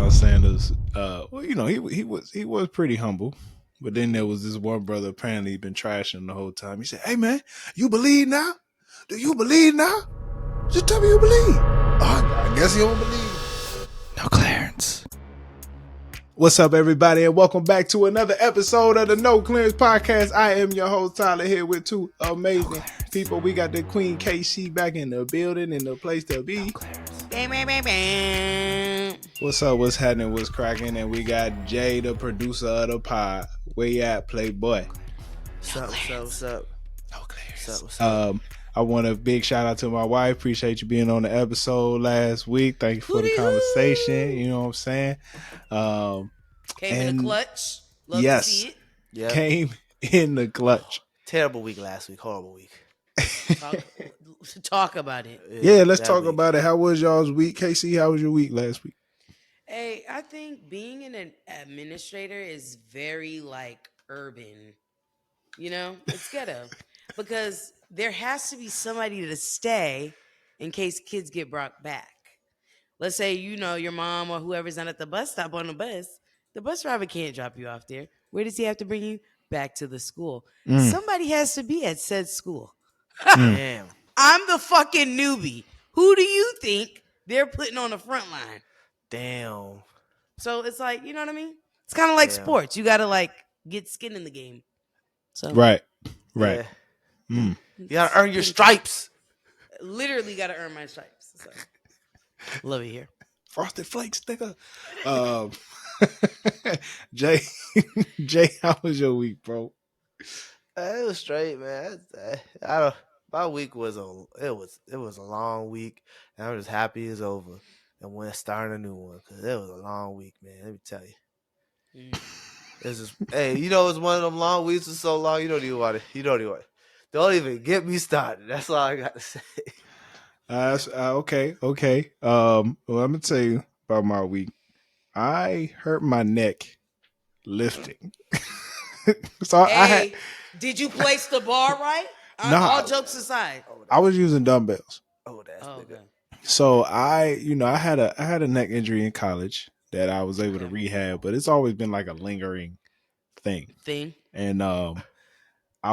Deion Sanders, well, he was pretty humble. But then there was this one brother apparently been trashing the whole time. He said, "Hey man, you believe now? Do you believe now? Just tell me you believe." I guess you don't believe. No clearance. What's up, everybody, and welcome back to another episode of the No Clearance Podcast. I am your host, Tyler, here with two amazing people. We got the Queen KC back in the building, in the place to be. What's up? What's happening? What's cracking? And we got Jay, the producer of the pod. Where you at, Playboy? What's up? No clearance. I want a big shout out to my wife. Appreciate you being on the episode last week. Thank you for the conversation. You know what I'm saying? Came in the clutch. Love yes, to see it. Yep. Came in the clutch. Terrible week last week. Horrible week. Talk about it. Yeah, let's talk about it. How was y'all's week? KC, how was your week last week? Hey, I think being an administrator is very urban. You know, it's ghetto. Because there has to be somebody to stay in case kids get brought back. Let's say, your mom or whoever's not at the bus stop on the bus driver can't drop you off there. Where does he have to bring you? Back to the school. Somebody has to be at said school. Damn. I'm the fucking newbie. Who do you think they're putting on the front line? Damn. So it's like, you know what I mean? It's kind of like sports. You got to get skin in the game. So Right. Yeah. You got to earn your stripes. Literally got to earn my stripes. So. Love it here. Frosted Flakes, nigga. Jay, how was your week, bro? It was straight, man. My week was it was a long week, and I'm just happy it's over and we're starting a new one because it was a long week, man. Let me tell you. It's just, hey, it's one of them long weeks for so long. You don't even want it. Don't even get me started. That's all I got to say. Okay. Well, let me tell you about my week. I hurt my neck lifting. So did you place the bar right? Nah, all jokes aside. I was using dumbbells. Oh, that's big. Okay. So I had a neck injury in college that I was able to rehab, but it's always been like a lingering thing. And I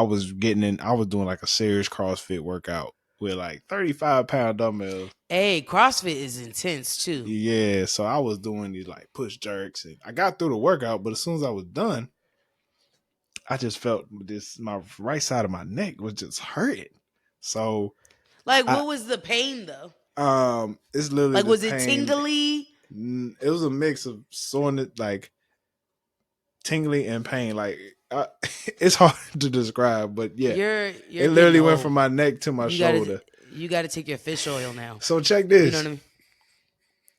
was doing like a serious CrossFit workout with 35-pound dumbbells. Hey, CrossFit is intense too. Yeah, so I was doing these push jerks, and I got through the workout, but as soon as I was done, I just felt my right side of my neck was just hurting. So, what was the pain though? It's literally was it tingly? It was a mix of soreness, tingly and pain. It's hard to describe, but yeah, it literally went from my neck to my shoulder. You got to take your fish oil now. So check this. You know what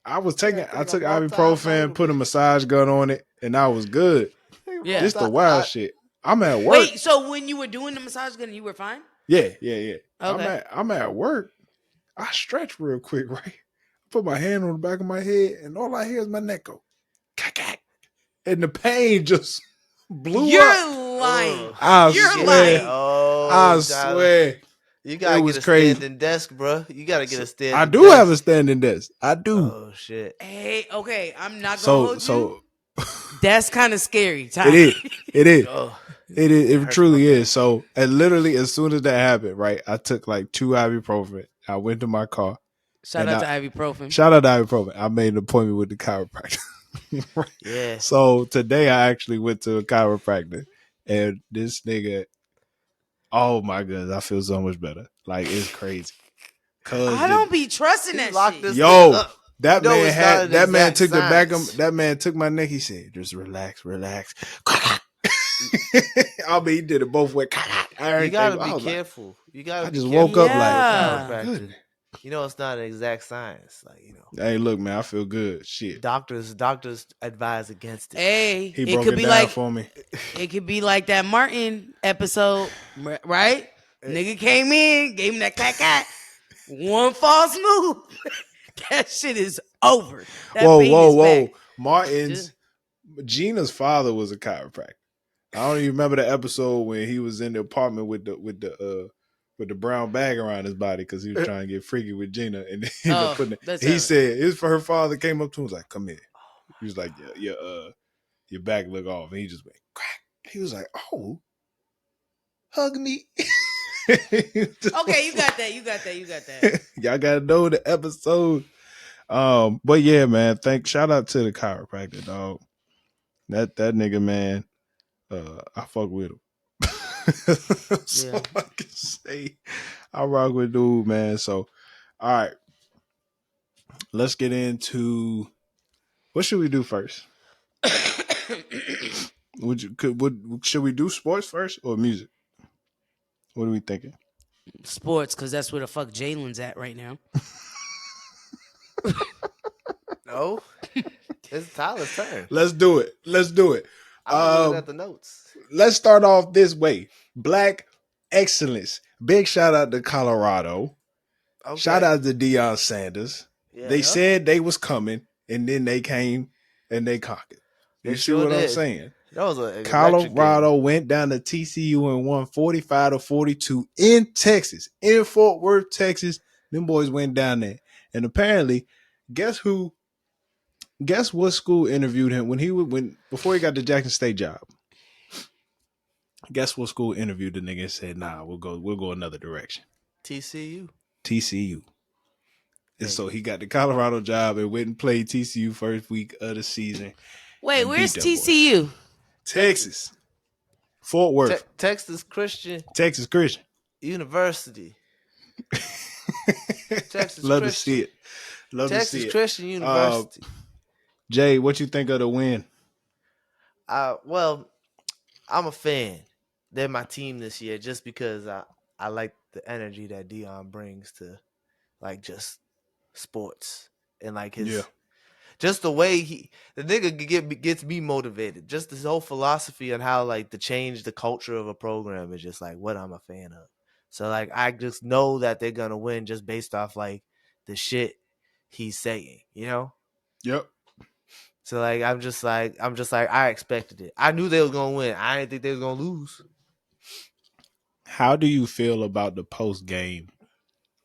I mean? I took ibuprofen, put a massage gun on it, and I was good. Yeah, this the wild shit. I'm at work. Wait, so when you were doing the massage gun, you were fine? Yeah. Okay. I'm at work. I stretch real quick, right? Put my hand on the back of my head, and all I hear is my neck go, cack, and the pain just blew up. You're lying. You're lying. Oh, I swear. You gotta get a standing desk, bro. You gotta get a standing desk. I do have a standing desk. I do. Oh, shit. Hey, okay. I'm not going to hold you. That's kind of scary. It is. Oh. It is. It truly is. So, and literally, as soon as that happened, right, I took 2 ibuprofen. I went to my car. Shout out to ibuprofen. Shout out to ibuprofen. I made an appointment with the chiropractor. Right. Yeah. So today I actually went to a chiropractor, and this nigga, oh my goodness, I feel so much better. It's crazy. I don't be trusting that shit. Yo, that man took the back of that man took my neck. He said, "Just relax." He did it both ways. You gotta be careful. I just woke up chiropractor. It's not an exact science. Hey, look, man, I feel good. Shit. Doctors advise against it. Hey, he broke it down for me. It could be like that Martin episode, right? Nigga came in, gave him that cat. One false move. That shit is over. That whoa. Gina's father was a chiropractor. I don't even remember the episode when he was in the apartment with the brown bag around his body because he was trying to get freaky with Gina, and he said her father came up to him and was like, "Come here." He was like, your back look off. And he just went crack. He was like, oh, hug me. Okay, you got that. You got that. You got that. Y'all gotta know the episode. But yeah, man. Shout out to the chiropractor, dog. That nigga, man. I fuck with him. Yeah. So I can say I rock with dude, man. So all right, let's get into what should we do first? Should we do sports first or music? What are we thinking? Sports, because that's where the fuck Jalen's at right now. No, it's Tyler's turn. Let's do it. I'm just looking at the notes. Let's start off this way. Black excellence. Big shout out to Colorado. Okay. Shout out to Deion Sanders. Yeah, They said they was coming, and then they came and they conquered. You They see sure what I'm did. saying? That was an Colorado went down to TCU and won 45-42 in Texas, in Fort Worth, Texas. Them boys went down there. And apparently, guess what school interviewed him before he got the Jackson State job? Guess what school interviewed the nigga and said, nah, we'll go another direction. TCU. And so he got the Colorado job and went and played TCU first week of the season. Wait, where's TCU? Texas. Fort Worth. Texas Christian University. Texas Love Christian. to see it. Texas Christian University. Jay, what you think of the win? Well, I'm a fan. They're my team this year just because I like the energy that Deion brings to like just sports and like his just the way the nigga gets me motivated. Just this whole philosophy on how like to change the culture of a program is just like what I'm a fan of. So like I just know that they're gonna win just based off like the shit he's saying, you know? Yep. So like I'm just like I expected it. I knew they was gonna win. I didn't think they was gonna lose. How do you feel about the post game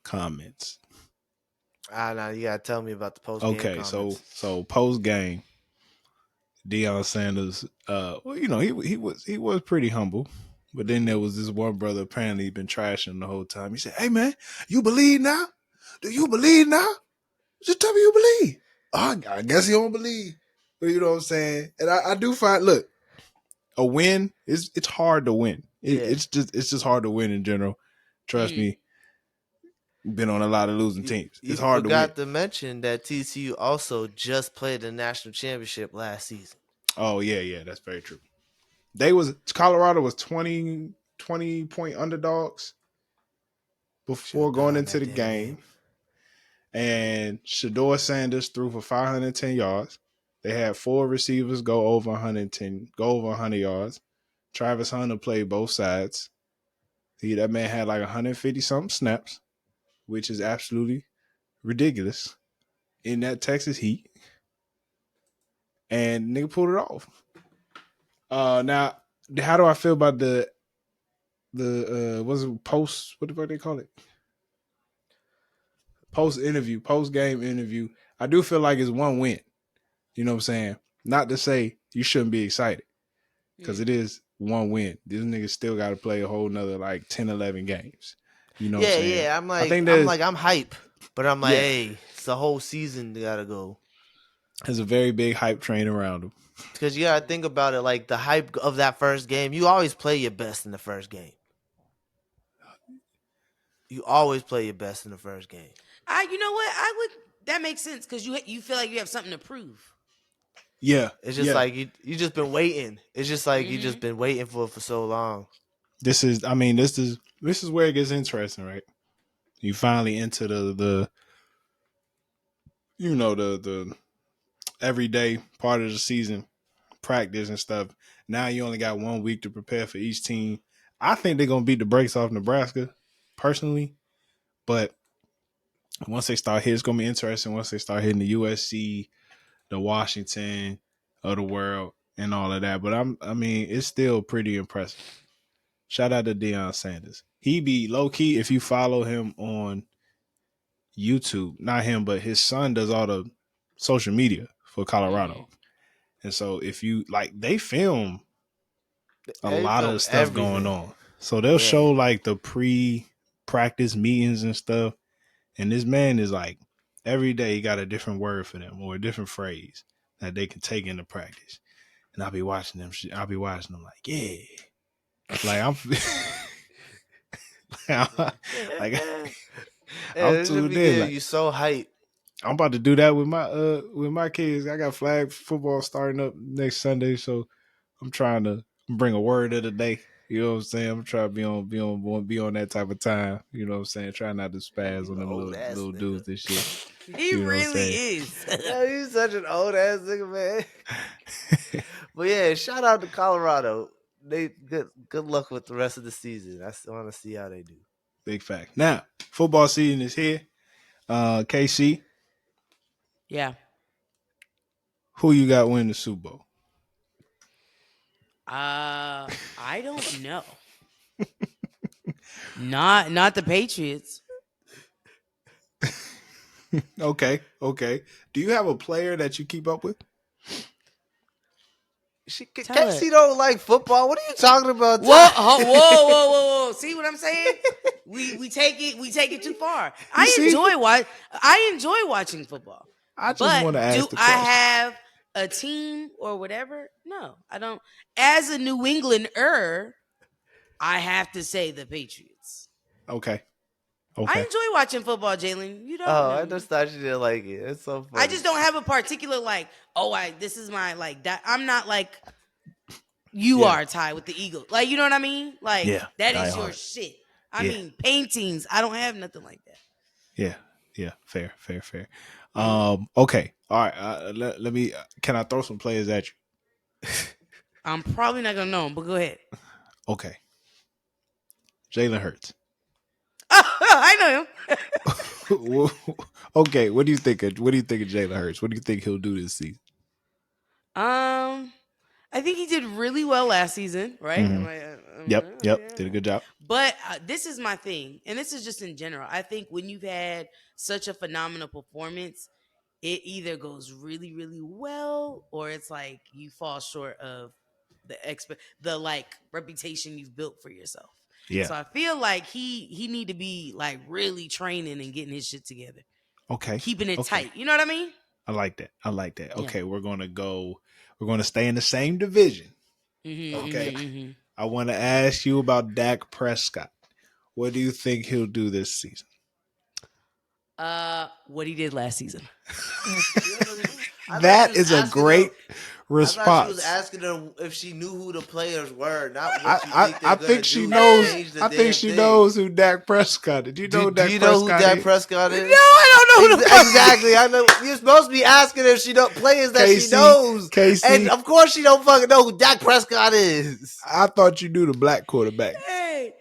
comments? Now you gotta tell me about the post game comments. Okay, so post game, Deion Sanders, he was pretty humble, but then there was this one brother apparently been trashing the whole time. He said, "Hey man, you believe now? Do you believe now? Just tell me you believe." Oh, I guess he don't believe. But you know what I'm saying? And I do find, look, a win it's hard to win. It's just hard to win in general. Trust me. Been on a lot of losing teams. It's hard to win. You forgot to mention that TCU also just played the national championship last season. Oh yeah, that's very true. Colorado was 20 point underdogs before going into the game. And Shador Sanders threw for 510 yards. They had 4 receivers go over 100 yards. Travis Hunter played both sides. That man had like 150 something snaps, which is absolutely ridiculous in that Texas heat. And nigga pulled it off. Now, how do I feel about the what's it, post? What the fuck they call it? Post game interview. I do feel like it's one win. You know what I'm saying? Not to say you shouldn't be excited, because it is one win. This nigga still got to play a whole nother like 10, 11 games. You know what I'm saying? Yeah. I'm hype, but I'm like, hey, it's the whole season gotta go. There's a very big hype train around him. Because you gotta think about it, like the hype of that first game. You always play your best in the first game. You always play your best in the first game. You know what? That makes sense because you feel like you have something to prove. Yeah. It's just like you just been waiting. It's just like you just been waiting for so long. This is where it gets interesting, right? You finally enter the everyday part of the season, practice and stuff. Now you only got 1 week to prepare for each team. I think they're gonna beat the brakes off Nebraska, personally. But once they start hitting, it's gonna be interesting. Once they start hitting the USC, the Washington of the world, and all of that. But it's still pretty impressive. Shout out to Deion Sanders. He be low key if you follow him on YouTube. Not him, but his son does all the social media for Colorado. And so if you like, they film a They lot film of stuff going everything. on. So they'll Yeah. show like the pre-practice meetings and stuff. And this man is like, every day he got a different word for them or a different phrase that they can take into practice. And I'll be watching them. I'll be watching them like, yeah. Like I'm like I'm It should tuned be in. getting Like you so hyped. I'm about to do that with my kids. I got flag football starting up next Sunday, so I'm trying to bring a word of the day. You know what I'm saying? I'm trying to be on that type of time. You know what I'm saying? Try not to spaz You on an them old ass little nigga. dudes and shit. He You know what I'm really saying? is. Yeah, you such an old ass nigga, man. But yeah, shout out to Colorado. They good luck with the rest of the season. I still want to see how they do. Big fact. Now, football season is here. KC, Yeah. who you got winning the Super Bowl? I don't know. Not the Patriots. Okay. Do you have a player that you keep up with? Tell it. Casey don't like football. What are you talking about? Whoa, whoa. See what I'm saying? We take it too far. You see? I enjoy watching football. I just But want to do ask the I question. have a team or whatever? No, I don't. As a New Englander, I have to say the Patriots. Okay. I enjoy watching football, Jalen. You don't Oh, I know. just thought you didn't like it. It's so funny. I just don't have a particular like. This is my like that. I'm not like you Yeah. are tied with the Eagles. Like you know what I mean? Like Yeah, that die is your hard. shit. I Yeah. mean paintings. I don't have nothing like that. Yeah. Fair. Mhm. Okay. All right. Let me. Can I throw some players at you? I'm probably not gonna know him, but go ahead. Okay. Jalen Hurts. I know him. Okay. What do you think of Jalen Hurts? What do you think he'll do this season? I think he did really well last season, right? Mhm. Yep. Did a good job. But this is my thing, and this is just in general. I think when you've had such a phenomenal performance, it either goes really, really well, or it's like you fall short of the like reputation you've built for yourself. Yeah. So I feel like he need to be like really training and getting his shit together, Okay. keeping it Okay. tight. You know what I mean? I like that. Yeah. Okay, we're gonna stay in the same division. Mm-hmm, Okay. mm-hmm. I want to ask you about Dak Prescott. What do you think he'll do this season? What he did last season. That is a great I thought she was response. asking her if she knew who the players were, not what you think they're I gonna think do she to knows. change the I think damn she thing. knows who Dak Prescott is. Do you know who Do Dak you know who Prescott Dak is? Prescott is? No, I don't know who the fuck. Exactly. I know you're supposed to be asking if she know players that she KC, knows, KC. and of course she don't fucking know who Dak Prescott is. I thought you knew the black quarterback. Hey.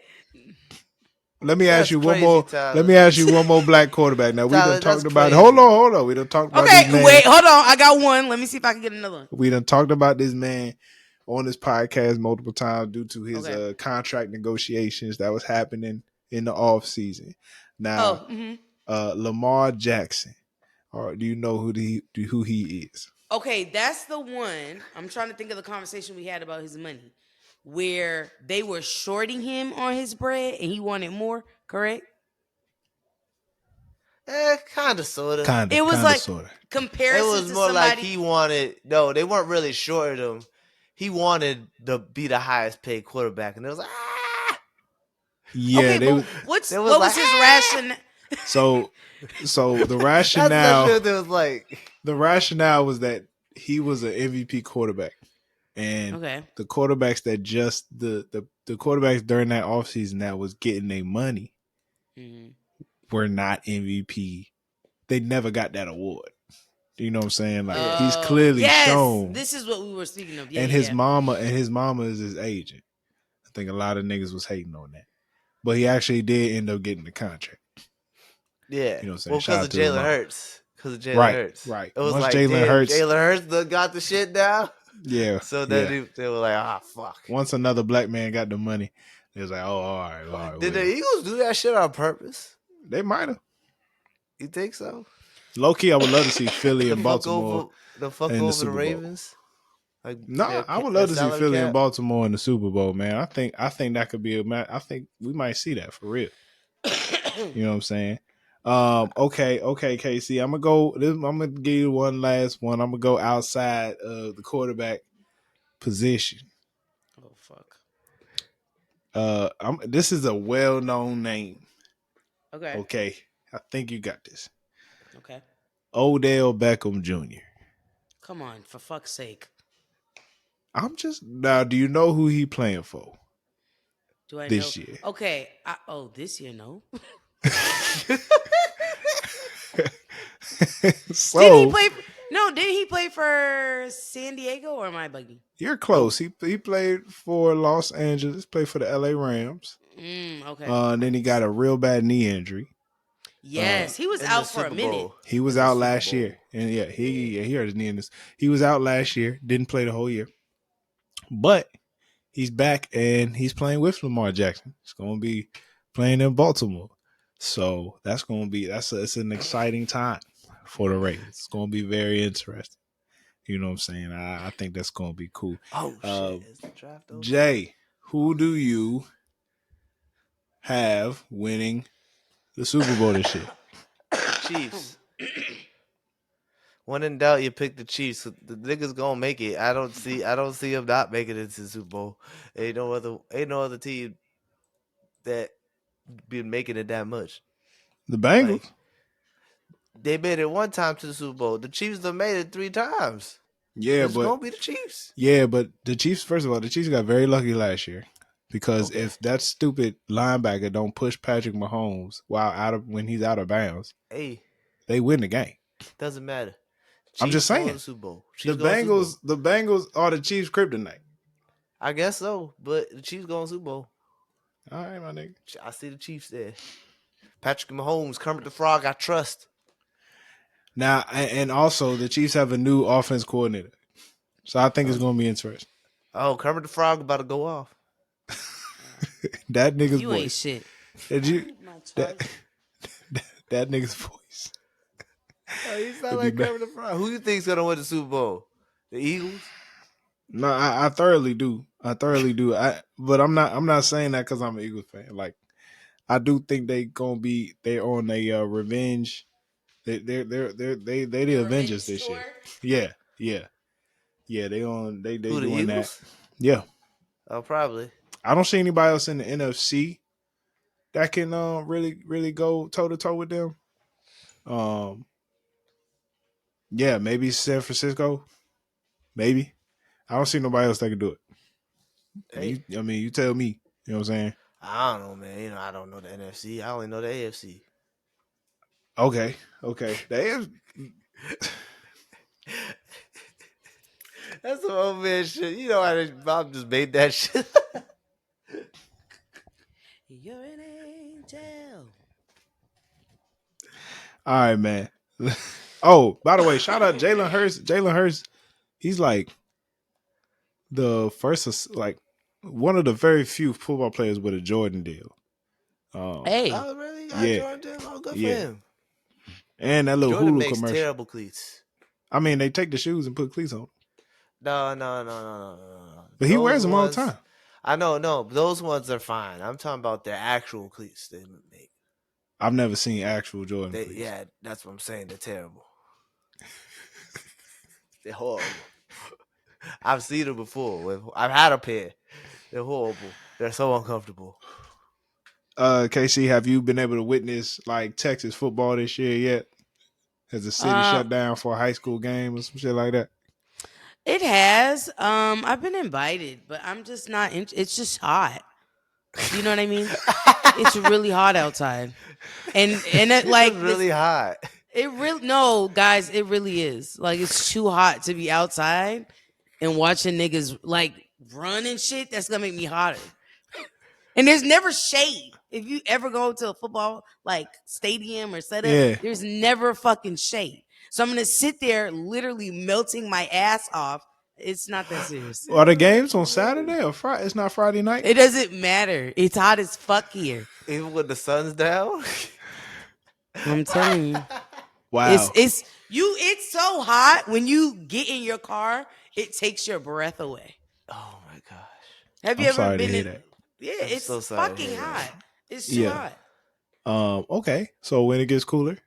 Let me ask That's you one crazy, more. Tyler. Let me ask you one more black quarterback. Now we done Tyler, talked that's about. crazy. Hold on. We done talked about Okay, this man. wait, hold on. I got one. Let me see if I can get another one. We done talked about this man on this podcast multiple times due to his Okay. contract negotiations that was happening in the off season. Now, Lamar Jackson. Or do you know who he is? Okay, that's the one. I'm trying to think of the conversation we had about his money, where they were shorting him on his bread and he wanted more. Correct? Kind of, sort of. It was like sorta. comparison It was to more somebody. like he wanted. No, they weren't really short of him. He wanted to be the highest paid quarterback, and it was like, Yeah, okay, they but was, what was his ration? So the That's rationale. what it was like. The rationale was that he was an MVP quarterback, and Okay. the quarterbacks that just the quarterbacks during that offseason that was getting their money were not MVP. They never got that award. You know what I'm saying? Like he's clearly shown. This is what we were speaking of. Yeah, and his mama is his agent. I think a lot of niggas was hating on that, but he actually did end up getting the contract. Yeah. You know what I'm saying? Well, Shout because out of to his Jalen mama. Hurts. Because of Jalen Hurts. Right. It was Once like, Jalen Hurts done got the shit down. Yeah. So then they were like, fuck. Once another black man got the money, it was like, oh, all right. Did the Eagles do that shit on purpose? They might have. You think so? Low key, I would love to see Philly and The fuck Baltimore over in the the Super Bowl. Ravens. Like No, I would their love to see salary Philly and cap. Baltimore in the Super Bowl, man. I think that could be a match. I think we might see that for real. You know what I'm saying? Okay, Casey. I'm gonna go. I'm gonna give you one last one. I'm gonna go outside of the quarterback position. Oh fuck. This is a well-known name. Okay. Okay, I think you got this. Okay. Odell Beckham Jr. Come on, for fuck's sake. I'm just now. Do you know who he playing for Do I know? this year? Okay. This year, no. Didn't he So play? No, didn't he play for San Diego or am I bugging? you're Nope. close. He played for Los Angeles. Played for the L.A. Rams. Okay. Then he got a real bad knee injury. Yes, he was In the out for a Super minute. Bowl. He was In the out Super last year, Bowl. and yeah, Yeah. he hurt his knee in this. He was out last year. Didn't play the whole year, but he's back and he's playing with Lamar Jackson. He's going to be playing in Baltimore, so it's an exciting time for the Ravens. It's going to be very interesting. You know what I'm saying? I think that's going to be cool. Oh Uh, shit! Is the draft over? Jay, who do you have winning the Super Bowl this year? Chiefs. When in doubt, you pick the Chiefs. The niggas gonna make it. I don't see them not making it to the Super Bowl. Ain't no other team that been making it that much. The Bengals. Like they made it one time to the Super Bowl. The Chiefs have made it 3 times. Yeah, It's but gonna be the Chiefs. the Chiefs. First of all, the Chiefs got very lucky last year because Okay. if that stupid linebacker don't push Patrick Mahomes when he's out of bounds, Hey, they win the game. doesn't matter. I'm Chiefs just going to saying. the Super Bowl. The Chiefs going to Super Bengals, Bowl. the Bengals are the Chiefs' kryptonite. I guess so, but the Chiefs going to Super Bowl. All right, my nigga. I see the Chiefs there. Patrick Mahomes, Kermit the Frog, I trust. Now, and also the Chiefs have a new offense coordinator, so I think it's Oh, going to be interesting. Kermit the Frog about to go off. That nigga's You ain't voice. shit. Did I you need my that charger. that nigga's voice? Oh, he sound It'd be like bad. Kermit the Frog. Who you think's gonna win the Super Bowl? The Eagles? No, I thoroughly do. I thoroughly do. But I'm not saying that because I'm an Eagles fan. Like I do think they're on a revenge. They the Their Avengers revenge this year. tour. Yeah, yeah, yeah. They Who, the doing that. Eagles? Yeah, Oh, probably. I don't see anybody else in the NFC that can really go toe to toe with them. Um, yeah, maybe San Francisco. Maybe I don't see nobody else that can do it. Hey, You tell me. You know what I'm saying? I don't know, man. I don't know the NFC. I only know the AFC. Okay, okay. That's some old man shit. You know how Bob just made that shit. You're an angel. All right, man. Oh, by the way, shout out Jalen Hurts. Jalen Hurts, he's like the first, like one of the very few football players with a Jordan deal. Hey, Oh, really? Got Yeah, Jordan? Oh, good for yeah, him. and that little Jordan Hulu makes commercial. terrible cleats. I mean, they take the shoes and put cleats on, No. but he wears Those them all the ones, time. I know, no, those ones are fine. I'm talking about their actual cleats they make. I've never seen actual Jordan cleats. Yeah, that's what I'm saying. They're terrible. They're horrible. I've seen them before. I've had a pair. They're horrible. They're so uncomfortable. KC, have you been able to witness like Texas football this year yet? Has the city uh, shut down for a high school game or some shit like that? it has. I've been invited, but I'm just not. It's just hot. You know what I mean? It's really hot outside, and it It's like just this. really hot. It really no, guys. It really is. Like it's too hot to be outside and watching niggas like run and shit. That's gonna make me hotter. And there's never shade. If you ever go to a football like stadium or setup, Yeah. there's never fucking shade. So I'm gonna sit there literally melting my ass off. It's not that serious. Are the games on Saturday or Friday? It's not Friday night. It doesn't matter. It's hot as fuck here. Even when the sun's down. I'm telling you. Wow. It's so hot when you get in your car, it takes your breath away. Oh my gosh. Have you I'm ever sorry to been hear in? that. Yeah, I'm it's so sorry to fucking hear that. hot. It's too Yeah. hot. Okay. So when it gets cooler,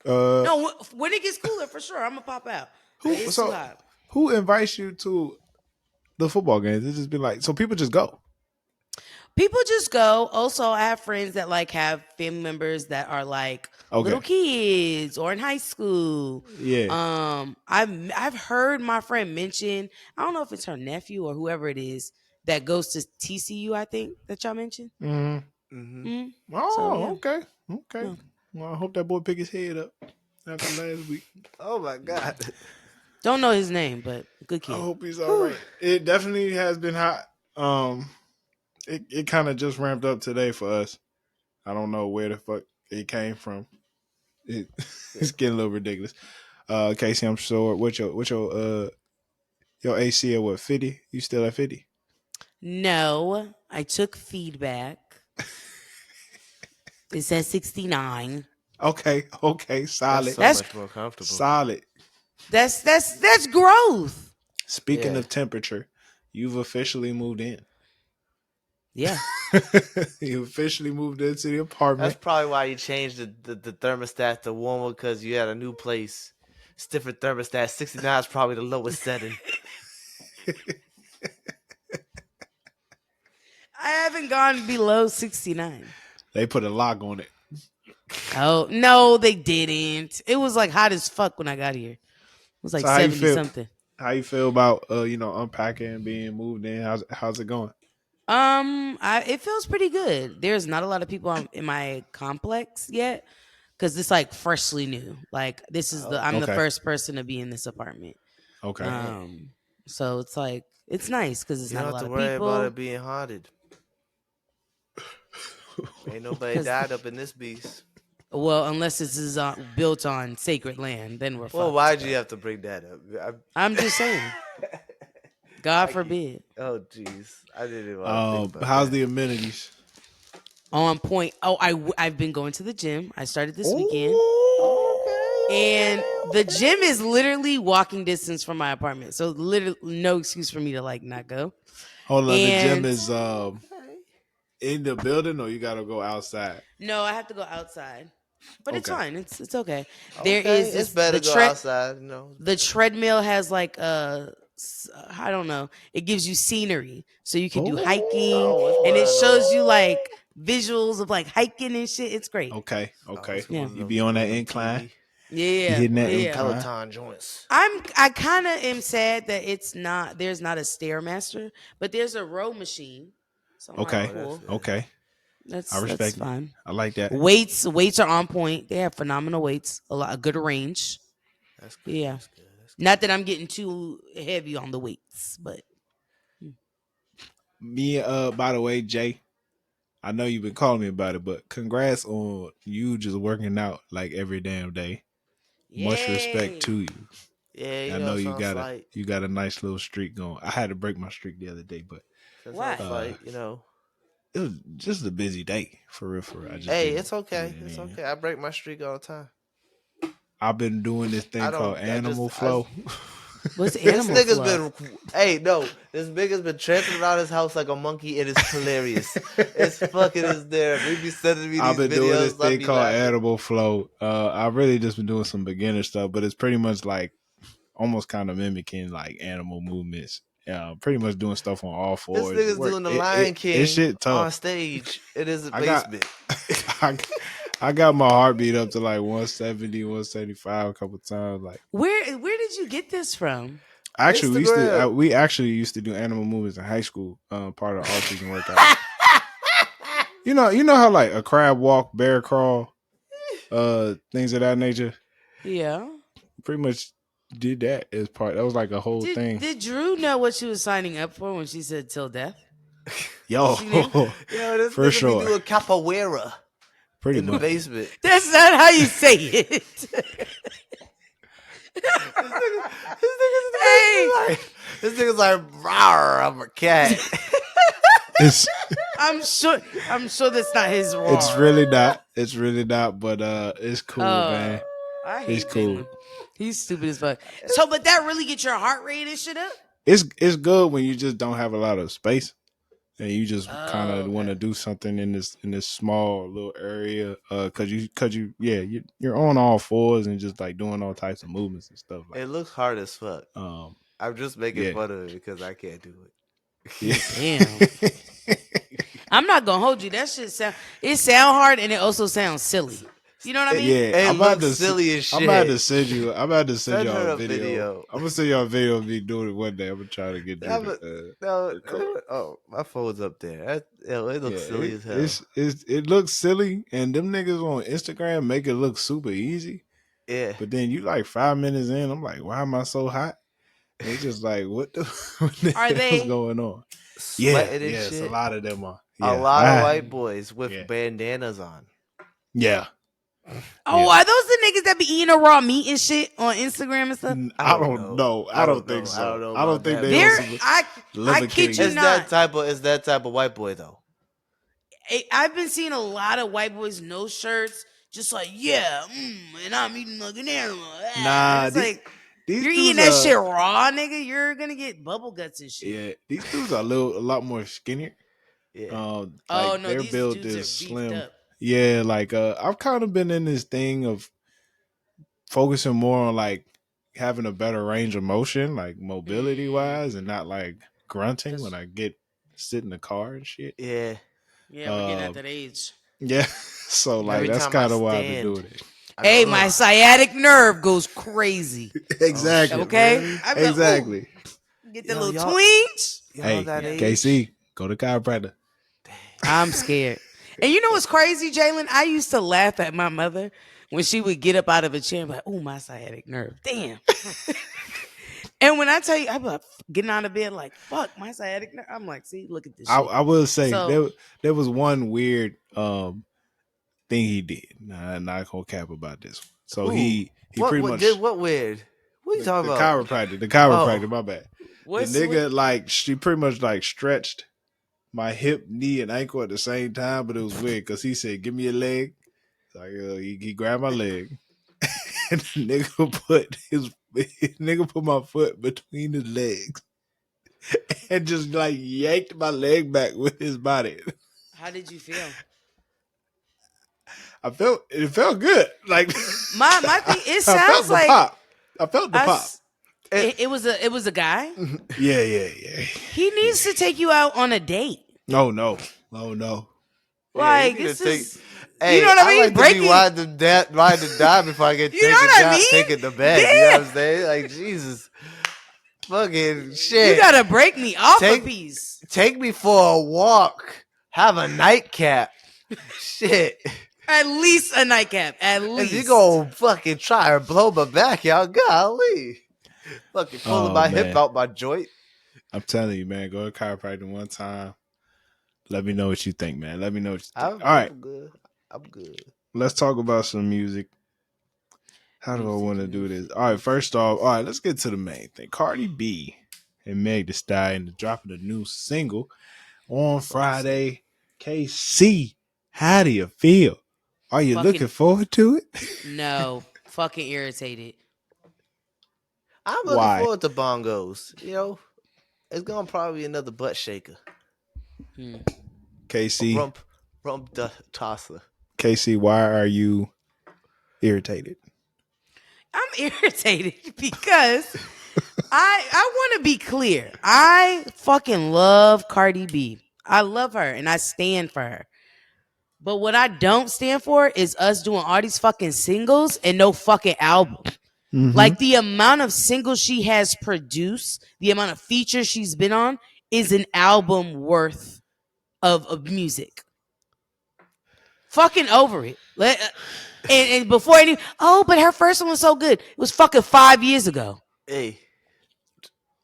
uh, No, when it gets cooler, for sure, I'm gonna pop out. But who it's too so hot. who invites you to the football games? It's just been like so people just go. People just go. Also, I have friends that like have family members that are like little Okay. kids or in high school. Yeah. I've heard my friend mention. I don't know if it's her nephew or whoever it is that goes to TCU. I think that y'all mentioned. Hmm. Mm-hmm. hmm So Oh, yeah, okay. Okay. no. Well, I hope that boy pick his head up after last week. Oh my God. Don't know his name, but good I kid. hope he's all Whew. right. It definitely has been hot. It kind of just ramped up today for us. I don't know where the fuck it came from. It, it's getting a little ridiculous. Casey, I'm sure. Your AC at what 50? You still at 50? No, I took feedback. It says 69. Okay. Okay. That's Solid. so That's much more comfortable. Solid. that's growth. Speaking Yeah. of temperature, you've officially moved in. Yeah. You officially moved into the That's apartment. probably why you changed the thermostat to warmer because you had a new place. Stiffer thermostat. 69 is probably the lowest setting. I haven't gone below 69. They put a lock on it. Oh, no, they didn't. It was like hot as fuck when I got here. It was like So how you 70 feel? something. How you feel about unpacking and being moved in? How's it going? It feels pretty good. There's not a lot of people in my complex yet because it's like freshly new. Like I'm the Okay. first person to be in this apartment. Okay. Um, so it's like it's nice because it's You not don't a have lot to of worry about people. it being haunted. Ain't nobody 'Cause- died up in this beast. well, unless this is built on sacred land, then we're Well, fucked. why'd you but have to bring that up? I'm just saying, God I can't- forbid. Oh, jeez. I didn't even want to think about How's that. the amenities? On point. Oh, I've been going to the gym. I started this weekend. Okay. And the gym is literally walking distance from my apartment. So literally no excuse for me to like not go. Hold on, the gym And is in the building, or you gotta go outside. no, I have to go outside. But it's Okay. fine. It's okay. There Okay, is it's this better to go outside, you know. the treadmill has like I don't know. It gives you scenery. So you can do hiking Oh, it's and one it of shows those. you like visuals of like hiking and shit. It's great. Okay. Oh, Okay. it's Yeah. one of You them, be on one that of them incline. TV, Yeah. hitting one that of them Yeah. incline. Peloton joints. I kind of am sad that there's not a stairmaster, but there's a row machine. So I'm Okay. like, cool. Okay. I That's respect it. fine. I like that. Weights are on point. They have phenomenal weights, a good range. That's good. Yeah. That's good. That's good. Not that I'm getting too heavy on the weights, but Me, by the way, Jay, I know you've been calling me about it, but congrats on you just working out like every damn day. Much respect yay. to you. Yeah, you I know, know sounds like you got a nice little streak going. I had to break my streak the other day, but Why? sounds like you know. it was just a busy day for real. I just Hey, didn't it's okay. get it It's in. okay. I break my streak all the time. I've been doing this thing I called don't. animal flow. What's This animal nigga's flow? been. Hey, no, this nigga's been tramping around his house like a monkey, and it's hilarious. It's fucking hysterical. He be sending me I've these been doing this videos. I thing be called laughing. animal flow. I've really just been doing some beginner stuff, but it's pretty much like almost kind of mimicking like animal movements. Pretty much doing stuff on all This fours. nigga's doing the Lion It King shit on tough. stage in his I got basement. I got my heartbeat up to like 170, 175 a couple times. Like Where did you get this from? actually, Instagram. we actually used to do animal movements in high school. Part of the off season workout. You know how like a crab walk, bear crawl, things of that nature. Yeah. Pretty much did that as part. That was like a whole thing. Did Drew know what she was signing up for when she said till death? Yo, She knew? Yo, this for nigga sure. be doing capoeira Pretty in the much. basement. That's not how you say it. This nigga's like, rawr, I'm a cat. It's I'm sure that's not his wrong. it's really not. It's really not. But it's cool, man. I He's hate cool. Jalen. He's stupid as fuck. So, but that really get your heart rate and shit up? It's good when you just don't have a lot of space and you just kind Oh, of want to okay. do something in this small little area. You're on all fours and just like doing all types of movements and stuff like It looks hard as fuck. that. I'm just making Yeah, fun of it because I can't do yeah. it. Damn. I'm not gonna hold you. That shit sound hard and it also sounds silly. You know what I it, mean? Yeah, it looks silly as I'm about to shit. send you. I'm about to send Send y'all her a a video. video. I'm gonna send y'all a video of me doing it one day. I'm gonna try to get Drew I'm to a, no, record. oh, my phone's up there. It Yeah, looks silly as hell. it looks silly, and them niggas on Instagram make it look super easy. Yeah. But then you like 5 minutes in, I'm like, why am I so hot? And it's just like, what the, what the Are hell's they? going on? Yeah, Sweating and yes, a shit. lot of them are. A Yeah, lot of white Mm. boys with yeah, bandanas on. yeah, Oh, yeah. are those the niggas that be eating a raw meat and shit on Instagram and stuff? I I don't don't know. know. I I don't don't think know. I don't so. know I don't about think that, they but on There, some I liver kid killing you shit. it's that not. type of white boy though. I've been seeing a lot of white boys no shirts, just like and I'm eating like an animal. And Nah, it's like these you're eating dudes that are shit raw, nigga. You're gonna get bubble guts and shit. yeah, these dudes are a lot more skinnier. Yeah. Oh Like no, their these build dudes are is beefed slim. up. Yeah, like I've kind of been in this thing of focusing more on like having a better range of motion, like mobility wise, and not like grunting when Cause I get sit in the car and shit. Yeah. yeah, we're getting at Um, that age. yeah, so like Every that's time I kind of why I've been stand, doing it. I Hey, go, my ugh. sciatic nerve goes crazy. Oh Exactly, shit, Okay, really? I'm like, ooh, exactly. get the Yo, little twinge. y'all Hey, that Yeah. age? KC, go to chiropractor. I'm scared. And you know what's crazy, Jalen? I used to laugh at my mother when she would get up out of a chair and be like, oh, my sciatic nerve. Damn. And when I tell you, I'm like, getting out of bed like, fuck, my sciatic nerve. I'm like, see, look at this shit. I will say So, there was one weird thing he did. Nah, I'm not gonna cap about this one. So Who? he pretty What did much what weird? What are you talking the about? chiropractor, Oh, my bad. The what's what? nigga like she pretty much like stretched my hip, knee, and ankle at the same time, but it was weird because he said, "Give me your leg." Like he grabbed my leg, and the nigga put my foot between his legs, and just like yanked my leg back with his body. How did you feel? It felt good. Like My thing, it I felt sounds the like pop. I felt the pop. us. it, It was a guy. Yeah. He needs to take you out on a date. No, no, no, no. yeah, you Like need to this take. is, you know Hey, what I I mean? like to be Breaking. wide to die before I get You know what I mean? taken to bed. You know what I'm saying? Like Jesus, fucking You shit. gotta break me off a Take piece. take me for a walk. Have a nightcap. Shit. At least a nightcap. At If you least. go fucking try or blow my back out, golly. Fucking pulling Oh my hip man, out my joint. I'm telling you, man. Go to chiropractor one time. Let me know what you think, man. Let me know what you think. All right, I'm good. I'm good. let's talk about some music. How do I want to do this? All right, first off, all right, let's get to the main thing. Cardi B and Meg Thee Stallion dropping a new single on Friday. KC, how do you feel? Are you looking Fucking forward to it? no. Fucking irritated. I'm looking Why? forward to bongos. You know, it's gonna probably be another butt shaker. Hmm. A KC, tosser. KC, why are you irritated? I'm irritated because I want to be clear. I fucking love Cardi B. I love her and I stand for her. But what I don't stand for is us doing all these fucking singles and no fucking album. Mm-hmm. Like the amount of singles she has produced, the amount of features she's been on is an album worth of music. Fucking over it. And before any, but her first one was so good. It was fucking 5 years ago. Hey,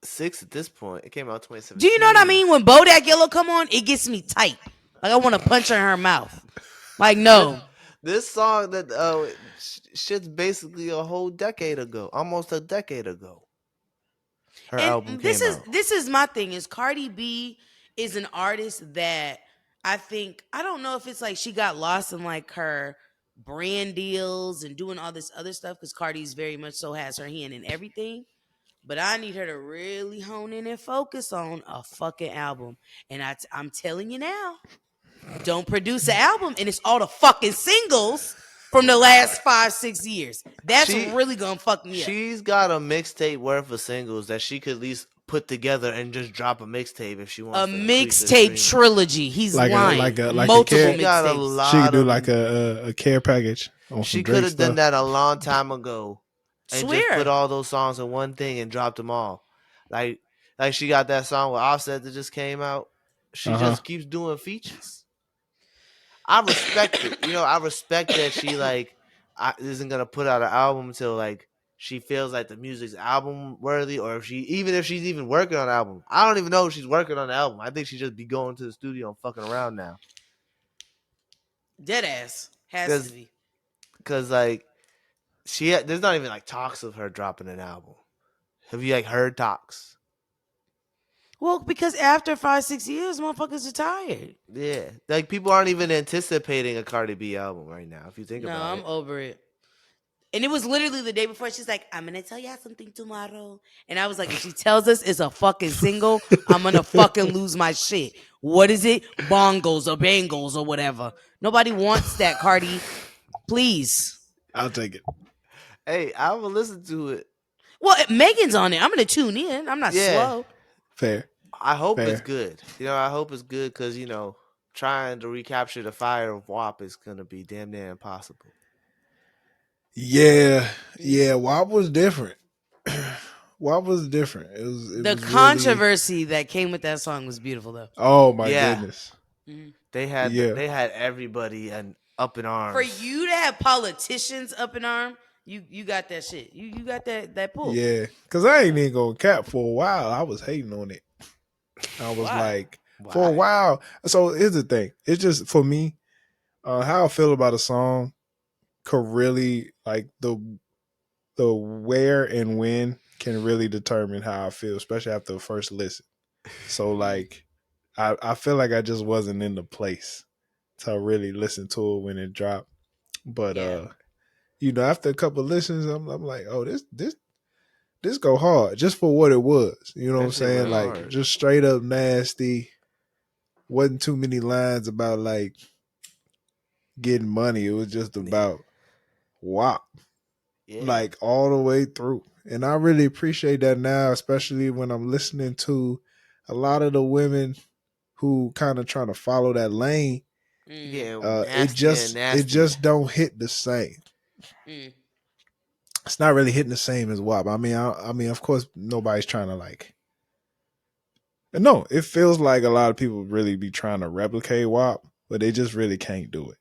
6 at this point. It came out Do 2017. you know what I mean? When Bodak Yellow come on, it gets me tight. Like I want to punch her in her mouth. Like no. This song that shit's basically a whole decade ago, almost a decade ago. Her album And came out. this is my thing is Cardi B is an artist that I think I don't know if it's like she got lost in like her brand deals and doing all this other stuff because Cardi's very much so has her hand in everything. But I need her to really hone in and focus on a fucking album. And I'm telling you now, don't produce an album and it's all the fucking singles from the last 5-6 years. That's She really gonna fuck me up. she's got a mixtape worth of singles that she could at least put together and just drop a mixtape if she A wants to increase her mixtape streaming. trilogy. He's lying. like a Multiple care. She got a mixtapes. She could lot do of. like a care package on some She could Drake have done stuff. that a long time ago, and just put Swear. all those songs in one thing and dropped them all. Like like she got that song with Offset that just came out. She Uh huh. just keeps doing features. I respect it. I respect that she isn't gonna put out an album until she feels like the music's album worthy, or if she's even working on an album. I don't even know if she's working on an album. I think she just be going to the studio and fucking around now. Dead ass. Has to Cause, be. cause there's not even talks of her dropping an album. Have you heard talks? Well, because after 5-6 years, motherfuckers are tired. Yeah, people aren't even anticipating a Cardi B album right now. If you think No, about I'm it, over it. And it was literally the day before. She's like, I'm gonna tell y'all something tomorrow. And I was like, if she tells us it's a fucking single, I'm gonna fucking lose my shit. What is it? Bongos or bangles or whatever. Nobody wants that, Cardi. Please. I'll take it. hey, I will listen to it. Well, Megan's on it. I'm gonna tune in. I'm not Yeah, slow. Fair. I hope it's Fair. good. I hope it's good because trying to recapture the fire of WAP is gonna be damn near impossible. Yeah. Yeah. WAP was different. WAP was different. It The was really. controversy that came with that song was beautiful, though. Oh my Yeah, goodness. Mhm. Yeah. they had everybody and up in For arms. you to have politicians up in arm, you got that shit. You got that pull. Yeah. Cause I ain't even gonna cap for a while. I was hating on it. I was Why? like, for a Why? while. So here's the thing. It's just for me, how I feel about a song could really the where and when can really determine how I feel, especially after the first listen. So like I feel like I just wasn't in the place to really listen to it when it dropped. But Yeah. after a couple of listens, I'm like, oh, this go hard just for what it was. You know what I'm That shit saying? went Mhm. Like hard. just straight up nasty. Wasn't too many lines about like getting money. It was just about WAP, Yeah. like all the way through. And I really appreciate that now, especially when I'm listening to a lot of the women who kind of trying to follow that lane. Mm, Getting It nastier and just it nastier. just don't hit the same. mm. It's not really hitting the same as WAP. I mean, of course, nobody's trying to like. No, it feels like a lot of people really be trying to replicate WAP, but they just really can't do it.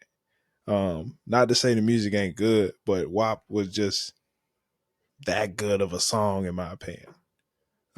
Not to say the music ain't good, but WAP was just that good of a song in my opinion.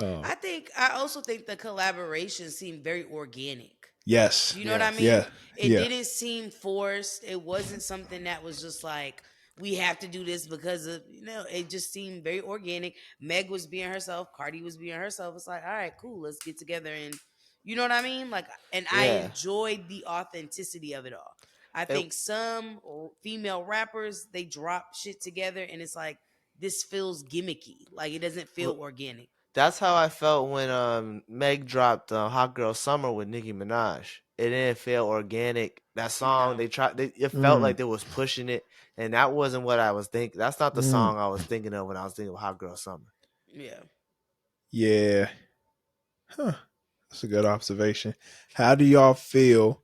Um, I also think the collaboration seemed very organic. yes, You know what I Yes. mean? yeah, It yeah, didn't seem forced. It wasn't something that was just like we have to do this because of it just seemed very organic. Meg was being herself, Cardi was being herself. It's like, all right, cool, let's get together and you know what I mean? Like and I Yeah. enjoyed the authenticity of it all. I It, think some female rappers they drop shit together and it's like this feels gimmicky. Like it doesn't feel organic. that's how I felt when Meg dropped "Hot Girl Summer" with Nicki Minaj. It didn't feel organic. That song No. they tried. It felt mm, like they was pushing it, and that wasn't what I was thinking. That's not the mm, song I was thinking of when I was thinking of "Hot Girl Summer." Yeah. yeah. Huh. That's a good observation. How do y'all feel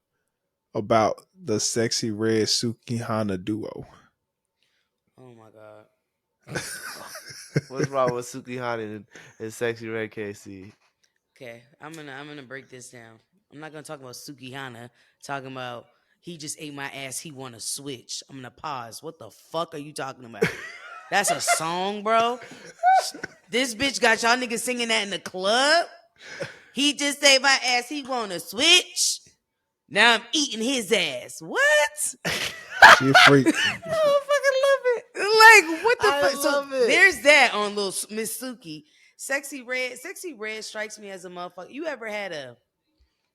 about the Sexy Red Suki Hana duo? Oh my god. What's wrong with Suki Honey and Sexy Red KC? Okay, I'm gonna break this down. I'm not gonna talk about Sukihana. Talking about he just ate my ass. He want to switch. I'm gonna pause. What the fuck are you talking about? That's a song, bro. This bitch got y'all niggas singing that in the club. He just ate my ass. He want to switch. Now I'm eating his ass. What? She a freak. I fucking love it. Like what the I fuck? So love it. there's that on little Miss Suki. Sexy red strikes me as a motherfucker. You ever had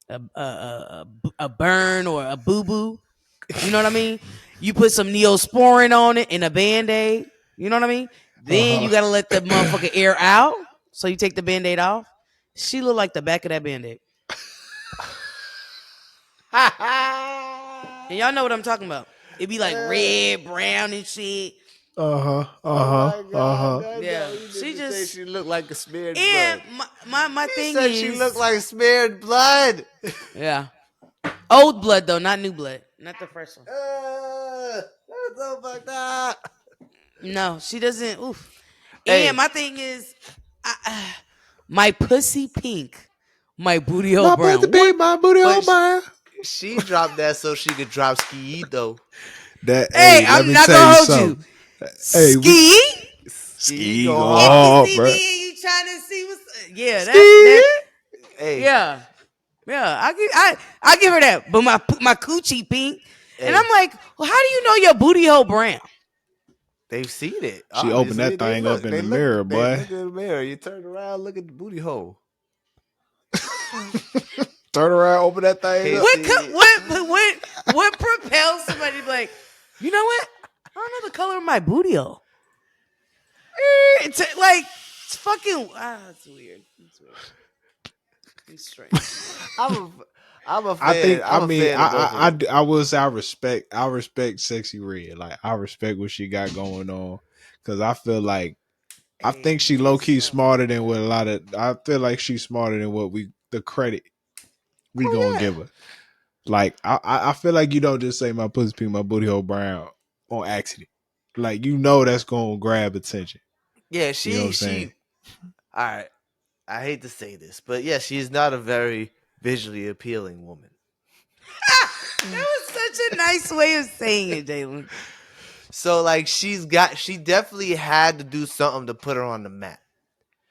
a burn or a boo boo? You know what I mean? You put some Neosporin on it and a Band-Aid. You know what I mean? Then you gotta let the motherfucker air out. So you take the Band-Aid off. She look like the back of that Band-Aid. And y'all know what I'm talking about. It be like red, brown, and shit. Oh my God! I Yeah, know you she didn't say just she looked like a smeared and blood. my He thing said she looked is, like smeared blood. yeah, old blood though, not new blood, not the fresh one. That's so fucked up. No, she doesn't. Oof. And Hey, my thing is, my pussy pink, my booty hole My pussy brown. What? be my booty but on mine. she dropped that so she could drop ski though. That Hey, hey, let I'm me not tell gonna you hold you. something. Hey, we Ski. Ski ski go go If you hard. hard, see bro. me and you trying to see what's yeah, Ski. that Hey, yeah. Yeah, I give her that. But my coochie pink. And I'm hey, like, well, how do you know your booty hole brown? they've seen it. She opened Obviously, that they thing up look. in the mirror, They boy. look in the mirror. You turn around, look at the booty hole. Turn around, open that thing Can't up. see it. What propels somebody to be like, you know what? I don't know the color of my booty hole. It's like it's fucking it's weird. It's weird. It's strange. I'm a, I'm a I fan. think. I'm a fan of both of them. I will say I respect Sexy Red. Like I respect what she got going on because I feel like I Hey, think she low it's key smarter than what a lot of. I feel like she's smarter than what the credit we gonna oh yeah, give her. Like I feel like you don't just say my pussy pink, my booty hole brown on accident. Like you know that's gonna grab attention. yeah. You know what I'm saying? All right. I hate to say this, but yeah, she is not a very visually appealing woman. That was such a nice way of saying it, Jalen. So like she definitely had to do something to put her on the map.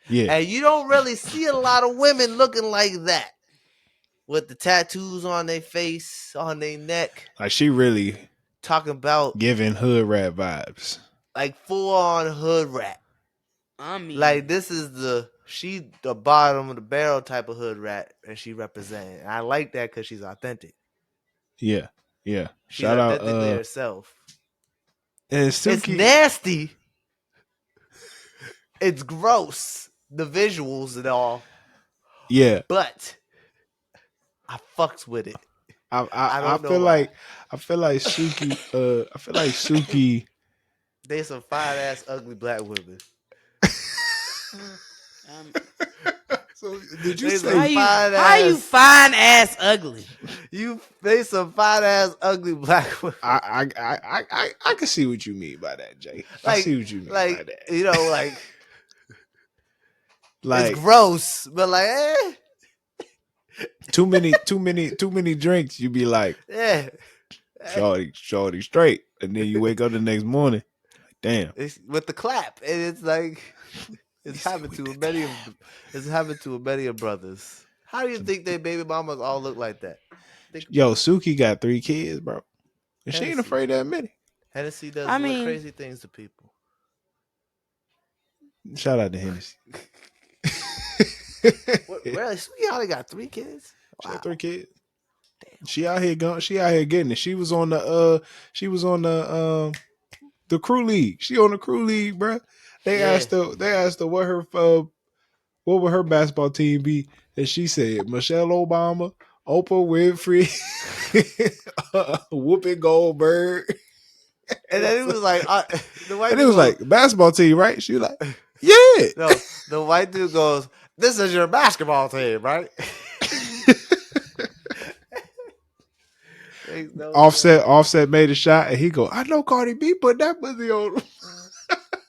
Yeah. And you don't really see a lot of women looking like that. With the tattoos on their face, on their neck, Like she really talking about giving hood rat vibes. like full on hood rat. I mean, Like this is the bottom of the barrel type of hood rat, and she representing. I like that because she's authentic. Yeah. Yeah. She's Shout out authentically herself. and It's Suki. nasty. It's gross. The visuals and all, Yeah. but I fucks with it. I I don't know feel why. like Suki I feel like Suki They some fine ass ugly black women. um, So did you They some say fine how you ass. fine ass ugly? They some fine ass ugly black women. I can see what you mean by that, Jay. I see Like what you mean by like that. you know like it's Like gross, but like too many drinks, you be like, yeah. shorty straight. And then you wake up the next morning, like, damn. It's with the clap, and it's like He it's said happened with to the a many of clap. it's happened to a many of brothers. How do you think they baby mamas all look like that? Think Yo, about it. Suki got 3 kids, bro. And she ain't Hennessy. afraid to admit it. Hennessy does I mean, crazy things to people. Shout out to Hennessy. What, really? Sweetie only got 3 kids? She got Wow. 3 kids. Damn. She out here going. She out here getting it. She was on the crew league. She on the crew league, bro. They Yeah. asked her. They asked her what would her basketball team be, and she said Michelle Obama, Oprah Winfrey, Whoopi Goldberg, And then it was like, the white and it dude was goes, like basketball team, right? She was like, yeah. no, the white dude goes, this is your basketball team, right? Makes no sense. Offset made a shot, and he go, I know Cardi B put that pussy on.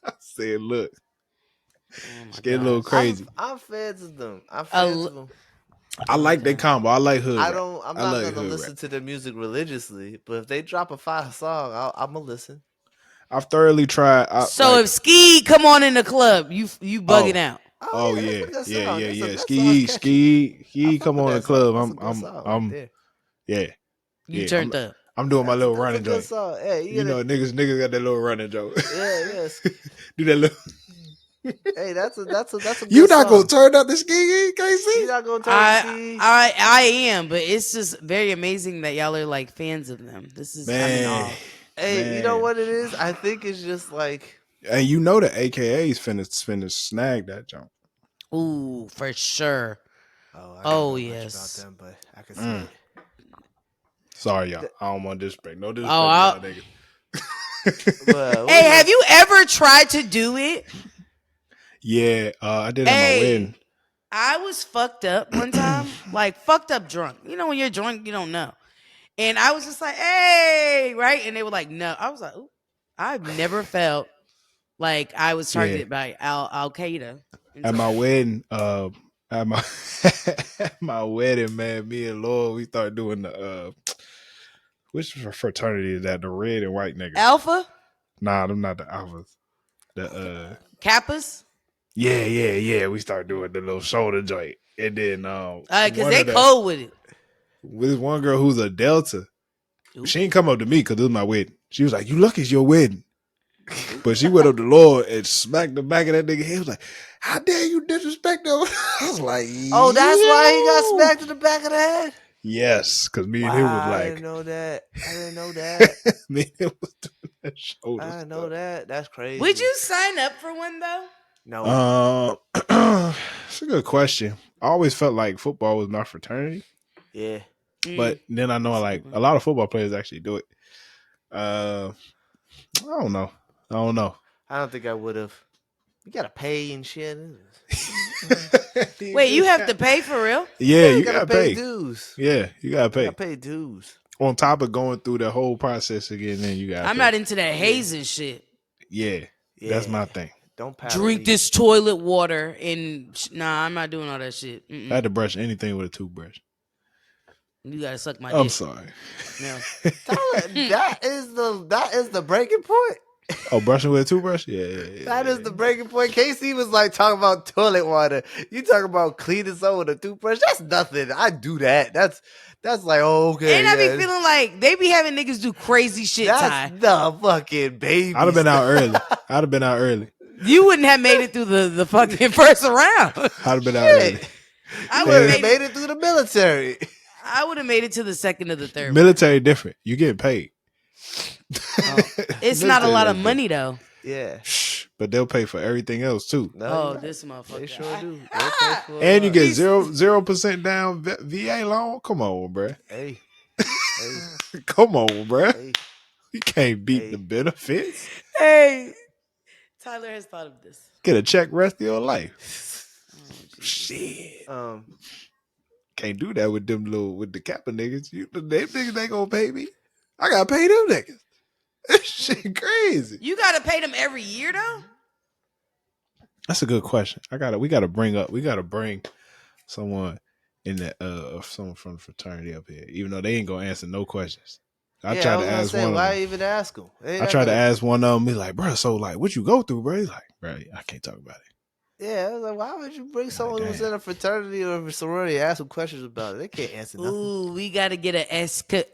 I said, look, oh it's my getting a little gosh, crazy. I'm fans of them. I'm a fans l- of them. I oh my like that gosh. combo. I like hood rap. I'm I not like gonna hood rap. listen to their music religiously, but if they drop a fire song, I'm gonna listen. I've thoroughly tried. So if Ski come on in the club, you bugging Oh, out. oh Yeah, that's yeah, a good yeah, song. yeah, yeah. That song's catchy. I fuck Come with on the that song. club. That's a good song right there. Yeah, You yeah. turned up. I'm doing my little That's a running good joint. song. Yeah, you You gotta. know, niggas got that little running joint. Yeah, yes. Do that little. Hey, that's a You good not gonna song. turn up the ski, You KC? not gonna turn the I ski? I am, but it's just very amazing that y'all are like fans of them. I'm in Man, awe. Hey, you know man. what it is? I think it's just like And you know the AKA's finna snag that jump. Ooh, for sure. I don't Oh know much about yes. them, but I can see Mm. it. Sorry, y'all. Th- I don't want disrespect. No Oh, disrespect to y'all niggas. But what hey, was have this? you ever tried to do it? Yeah, I did at my Hey, wedding. I was fucked up one time, like fucked up drunk. You know, when you're drunk, you don't know. And I was just like, hey, right? And they were like, no. I was like, ooh, I've never felt like I was Yeah, targeted by Al Qaeda at until my then. wedding, at my at my wedding, man, me and Lord, we started doing the which fraternity is that? The red and white niggas. Alpha, Nah, them not the alphas. The Kappas, yeah. We started doing the little shoulder joint, and then because one they of the cold with it. with one girl who's a Delta. Ooh, She ain't come up to me because it was my wedding. She was like, "You lucky it's your wedding." ooh. But she went up to Lord and smacked the back of that nigga head. He was like, "How dare you disrespect him?" I was like, Oh, that's why he got "Yo." smacked in the back of the head. Yes, because me and him was Wow, I didn't like, know that. I didn't know that. me and him was doing that I shoulder didn't know stuff. that. That's Would crazy. you sign up for one though? No. It's a good question. I always felt like football was my fraternity, Yeah. but then I know That's a like good a one. lot of football players actually do it. I don't know. I don't know. I don't think I would have. You gotta pay and shit. You Wait, do you have to got- pay for real? yeah, Yeah, you you gotta gotta pay pay. dues. Yeah, you gotta You gotta pay. pay dues. On top of going through the whole process again, then you gotta I'm pay. not into that Yeah. hazing shit. Yeah, that's Yeah. my thing. Don't paddle Drink me. this toilet water and nah, I'm not doing all that shit. I had Mm-mm. to brush anything with a toothbrush. You gotta suck my I'm dick. sorry. No. Tyler, that is the breaking point. Oh, brushing with a toothbrush? Yeah. That is the breaking point. Casey was like talking about toilet water. You talking about cleaning something with a toothbrush? That's nothing. I do that. That's like And okay, I be yeah. feeling like they be having niggas do crazy shit, That's Ty. the fucking I'd have baby been out stuff. early. I'd have been out early. You wouldn't have made it through the fucking first round. I'd have been out early. Shit, I you would have wouldn't Hey, have made made it. it through the military. I would have made it to the second or the third round. military different. You get paid. Oh, it's not a Military lot of that's different. money though. Yeah, Shh, but they'll pay for everything else too. no, you're Oh, right. this They motherfucker. sure do. They pay for a And you lot. get He's 0% down VA loan. Come on, bruh. Hey, hey, Come on, bruh. hey, You can't beat the hey. benefits. hey. Tyler has thought of this. Get a check rest of your life. Oh Jesus. Shit. Um, Can't do that with with the Kappa niggas. Them niggas ain't gonna pay me. I gotta pay them niggas. That shit crazy. You gotta pay them every year though? That's a good question. We gotta bring someone in that someone from the fraternity up here, even though they ain't gonna answer no questions. I yeah, I tried to was gonna ask say, one of why them. even ask them? They I not tried to gonna. ask one of them. He's like, bro, so like, what you go through, bro? He's like, bro, I can't talk about it. Yeah, I was like, why would you bring I'm like, someone who's damn. in a fraternity or a sorority and ask them questions about it? They can't answer nothing. Ooh, we gotta get an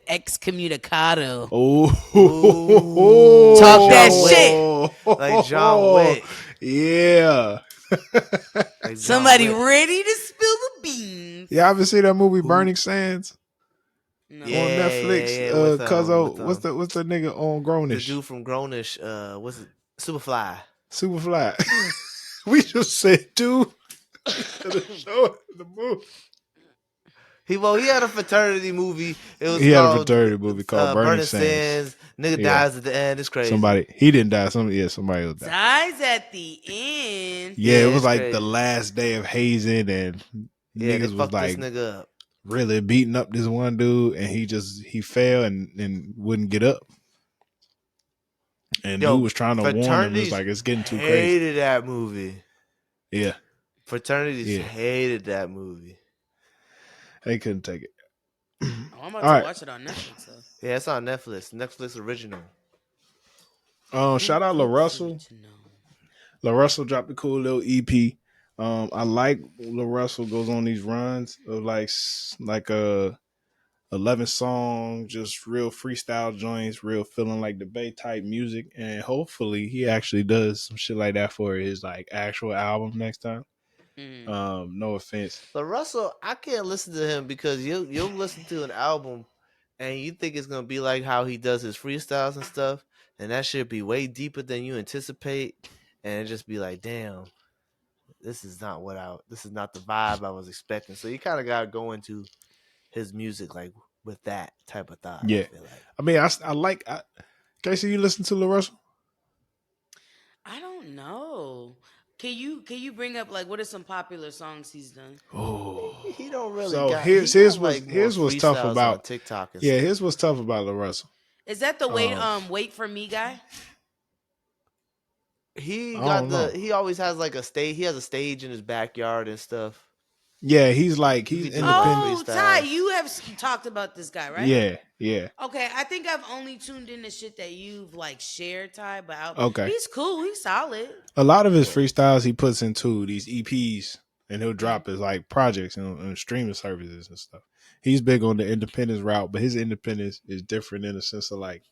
excommunicado. Oh, Ooh, Talk that John Wick. shit. Like John Wick. Yeah. Like John Somebody Wick. ready to spill the beans. Y'all ever see that movie Who? Burning Sands No. on Netflix? Yeah. With What's the nigga on the Grownish? dude from Grownish, what's it? Superfly. Superfly. We just said, dude, instead of showing the movie. He had a fraternity movie. It was He had a called fraternity movie called Burning Burning Sands. Sands. Nigga Yeah. dies at the end. It's crazy. He didn't die. Somebody else died. Dies at the end. Yeah, it was it's like the crazy. last day of hazing, and Yeah, they niggas was fucked this like nigga up. really beating up this one dude, and he fell and wouldn't get up. And dude Yo, was trying to warn him. It's fraternities like it's getting too crazy. hated that movie. Yeah, Fraternities yeah, hated that movie. they couldn't take it. Oh, I'm about All to right. watch it on Netflix though. Yeah, it's on Netflix. Netflix original. Shout out Netflix LaRussell. original. LaRussell dropped a cool little EP. I like LaRussell goes on these runs of like 11 songs, just real freestyle joints, real feeling like debate type music. And hopefully he actually does some shit like that for his like actual album next time. Mm. No offense. But Russell, I can't listen to him because you'll listen to an album and you think it's gonna be like how he does his freestyles and stuff, and that should be way deeper than you anticipate, and it just be like, damn, this is not the vibe I was expecting. So you kind of gotta go into his music like with that type of thought. I Yeah. feel like I mean, I like, Casey, you listen to La Russell? I don't know. Can you bring up like what are some popular songs he's done? Oh. he don't really So got he here's got like more here's what's tough freestyles on about TikTok and yeah, stuff. here's what's tough about La Russell. Is that the Um, wait for me guy? He I got don't know. he always has like a stage. He has a stage in his backyard and stuff. Yeah, He he's be doing like independent. Oh, Ty, freestyles. you have talked about this guy, right? Yeah, yeah. Okay, I think I've only tuned in to shit that you've like shared, Ty, but Okay. he's cool. He's solid. A lot of his Yeah. freestyles he puts into these EPs and he'll Mm, drop as like projects and streaming services and stuff. He's big on the independence route, but his independence is different in the sense of like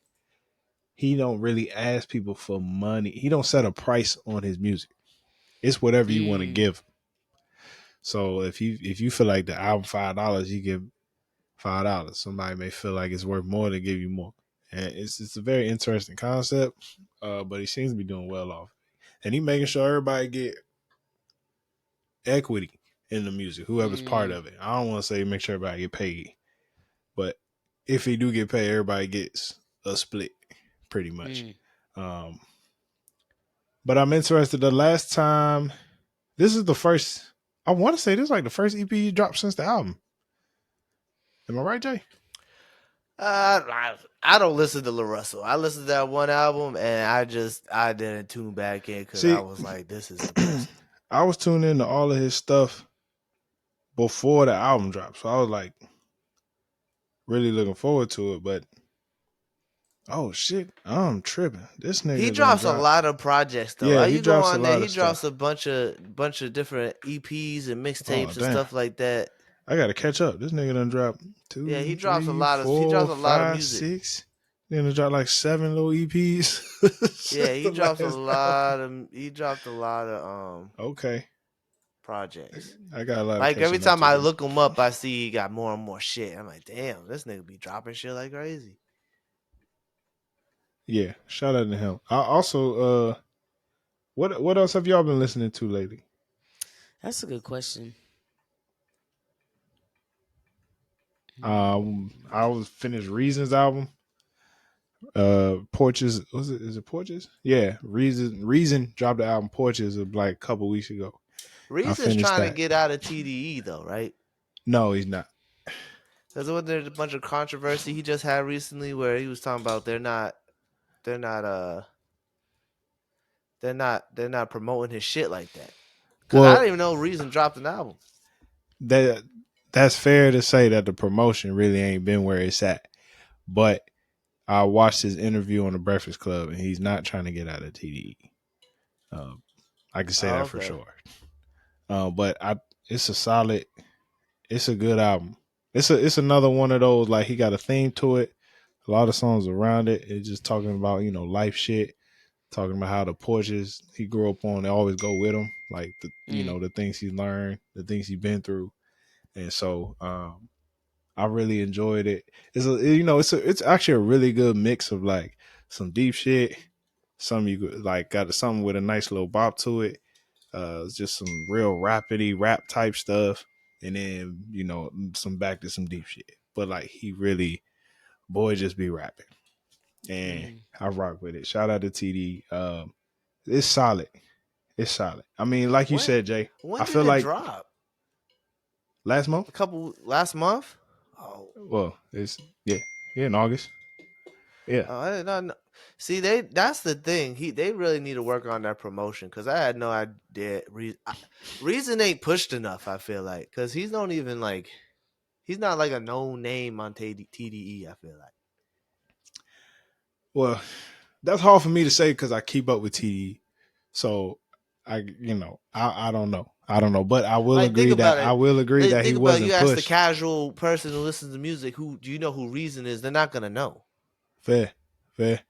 he don't really ask people for money. He don't set a price on his music. It's whatever you want to mm, give. So if you feel like the album $5, you give $5. Somebody may feel like it's worth more to give you more. And it's a very interesting concept. But he seems to be doing well off. And he making sure everybody get equity in the music, whoever's part mm, of it. I don't want to say make sure everybody get paid, but if he do get paid, everybody gets a split, pretty much. mm. Um, but I'm interested. The last time, this is the first. I want to say this is like the first EP you dropped since the album. Am I right, Jay? I don't listen to Lil Russell. I listened to that one album and I didn't tune back in because I See, was like, this is depressing. I was tuned into all of his stuff before the album dropped, so I was like really looking forward to it. But oh shit, I'm tripping. This He nigga done drops a dropped. lot of projects though. Yeah, he You go drops a on there, lot he of drops stuff. a bunch of different EPs and Oh mixtapes and damn. stuff like that. I gotta catch up. This nigga done dropped Yeah, two, three, he four, drops a lot of five, music. 6. Then it dropped like 7 little EPs Yeah, since the last album. he dropped a lot of Okay, projects. I got a lot of Like every catching up time to I do. look him up, I see he got more and more shit. I'm like, damn, this nigga be dropping shit like crazy. Yeah, shout out to him. I also, what else have y'all been listening to lately? That's a good question. I was finished Reason's album. Porches was it? Is it Porches? Yeah, Reason dropped the album Porches like a couple weeks ago. I Reason's finished trying to that. get out of TDE though, right? No, he's not. Because wasn't there a bunch of controversy he just had recently where he was talking about they're not they're not promoting his shit like that. Because I Well, didn't even know Reason dropped an album. that that's fair to say that the promotion really ain't been where it's at. But I watched his interview on the Breakfast Club, and he's not trying to get out of TDE. I can say Oh, that for okay. sure. But it's a solid, it's a good album. It's another one of those like he got a theme to it, a lot of songs around it. It's just talking about life shit, talking about how the porches he grew up on they always go with him, like the Mm, the things he learned, the things he's been through, and so I really enjoyed it. It's actually a really good mix of like some deep shit, some you like got something with a nice little bop to it. It's just some real rapidy rap type stuff, and then some back to some deep shit. But like he really, boy, just be rapping, and mm. I rock with it. Shout out to TD. It's solid. It's solid. I mean, like you When said, Jay, when I did feel it like drop? last month. A couple last month? Oh, Well, it's yeah in August. Yeah. I did not know. See, that's the thing. They really need to work on that promotion because I had no idea. Reason ain't pushed enough. I feel like because he's not even like he's not like a known name on TDE. I feel like. Well, that's hard for me to say because I keep up with TD. So I don't know. I don't know, but I will Like, think agree that about it. he Think about it. You wasn't ask the pushed. casual person who listens to music, who do you know who Reason is? They're not gonna know. Fair, fair,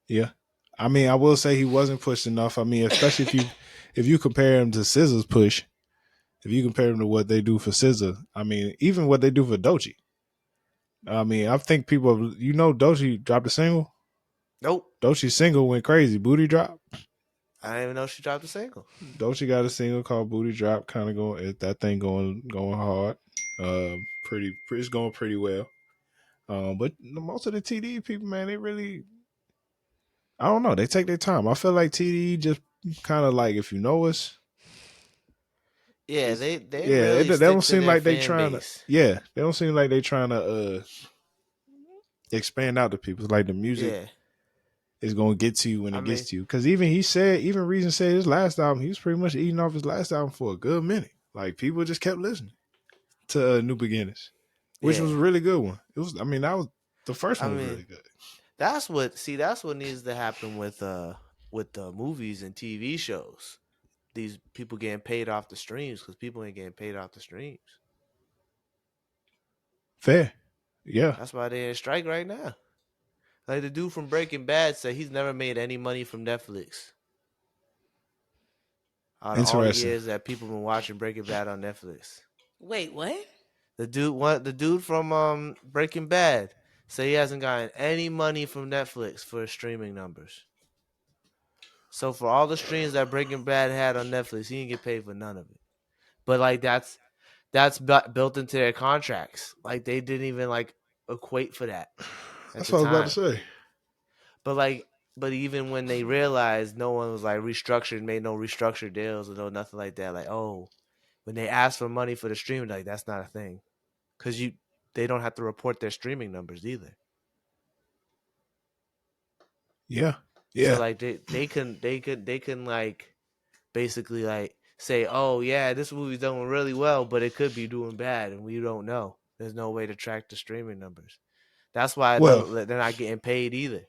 yeah. I mean, I will say he wasn't pushed enough. I mean, especially if you compare him to Scissor's push, if you compare him to what they do for Scissor, I mean, even what they do for Doechii. I mean, I think people, Doechii dropped a single. Nope. Doechii's single went crazy. Booty Drop. I didn't even know she dropped a single. Doechii got a single called Booty Drop, kind of going that thing going hard. It's going pretty well. But most of the TDE people, man, they really, I don't know, they take their time. I feel like TDE just kind of like, if you know us, Yeah, it's, they yeah, really they don't stick to seem their like they fan trying to, base. yeah, they don't seem like they trying to expand out to people. It's like the music Yeah, is going to get to you when I it gets mean, to you. Because even Reason said his last album, he was pretty much eating off his last album for a good minute. Like, people just kept listening to New Beginnings, which yeah, was a really good one. It was, I mean, the first I one was mean, really good. that's what needs to happen with the movies and TV shows. These people getting paid off the streams because people ain't getting paid off the streams. Fair. Yeah. That's why they're in strike right now. Like the dude from Breaking Bad said, he's never made any money from Netflix. Out of all the Interesting. years that people been watching Breaking Bad on Netflix, Wait, what? the dude from Breaking Bad said he hasn't gotten any money from Netflix for his streaming numbers. So for all the streams that Breaking Bad had on Netflix, he didn't get paid for none of it. But like that's built into their contracts. Like they didn't even like equate for that at That's the what I was about to time. say. But even when they realized, no one was like restructured, made no restructured deals or no nothing like that. Like, oh, when they asked for money for the stream, like that's not a thing, because they don't have to report their streaming numbers either. Yeah. So Yeah. like they can like basically like say, oh yeah, this movie's doing really well, but it could be doing bad, and we don't know. There's no way to track the streaming numbers. That's why Well, they're not getting paid either.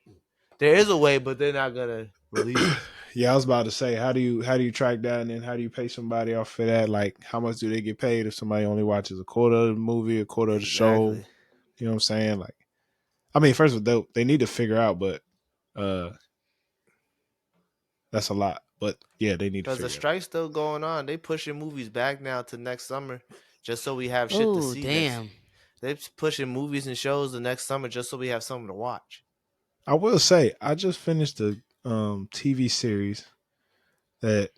There is a way, but they're not gonna release it. yeah, I was about to say, how do you track that, and then how do you pay somebody off for that? Like, how much do they get paid if somebody only watches a quarter of the movie, a quarter of the show? Exactly. You know what I'm saying? Like, I mean, first of all, they need to figure out, but uh, that's a lot. But yeah, they need to Because the figure it strike's still going on. They pushing movies back now to next summer just so we have shit to Oh, see next. damn. They're pushing movies and shows the next summer just so we have something to watch. out. I will say, I just finished a TV series that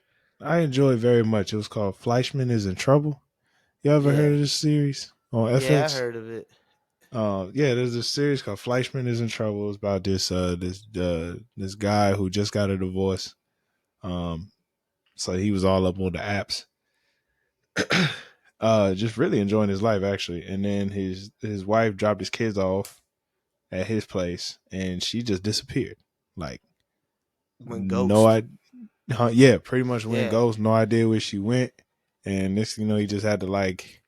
I enjoyed very much. It was called Fleischman is in Trouble. You ever heard Yeah. of this series on Yeah, I FX? heard of it. Yeah, there's a series called Fleischman is in Trouble. It's about this guy who just got a divorce. Um, so he was all up on the apps. Just really enjoying his life actually. And then his wife dropped his kids off at his place, and she just disappeared. Like, When no, Ghost. yeah, pretty much went Yeah. ghost. No idea where she went. And this, he just had to like.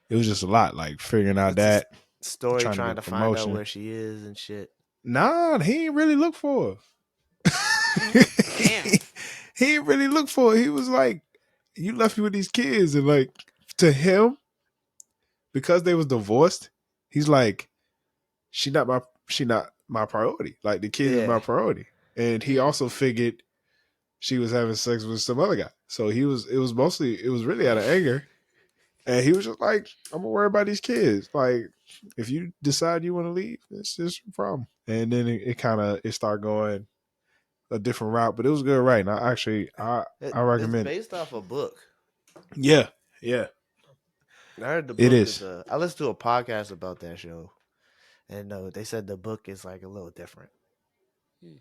It was just a lot, like figuring out It's a that, story trying to trying get to a find out promotion. where she is and shit. Nah, he ain't really look for her. Damn. He ain't really look for her. He was like, "You left me with these kids," and like to him, because they was divorced, he's like, she not my priority. Like the kids is Yeah. my priority, and he Mm. also figured she was having sex with some other guy. So it was really out of anger, and he was just like, "I'm gonna worry about these kids. Like, if you decide you want to leave, it's just a problem." And then it started going a different route, but it was good, right? And I It's recommend it. based off a book. Yeah, yeah, I heard the it book is is. I listened to a podcast about that show, and they said the book is like a little different. Hmm.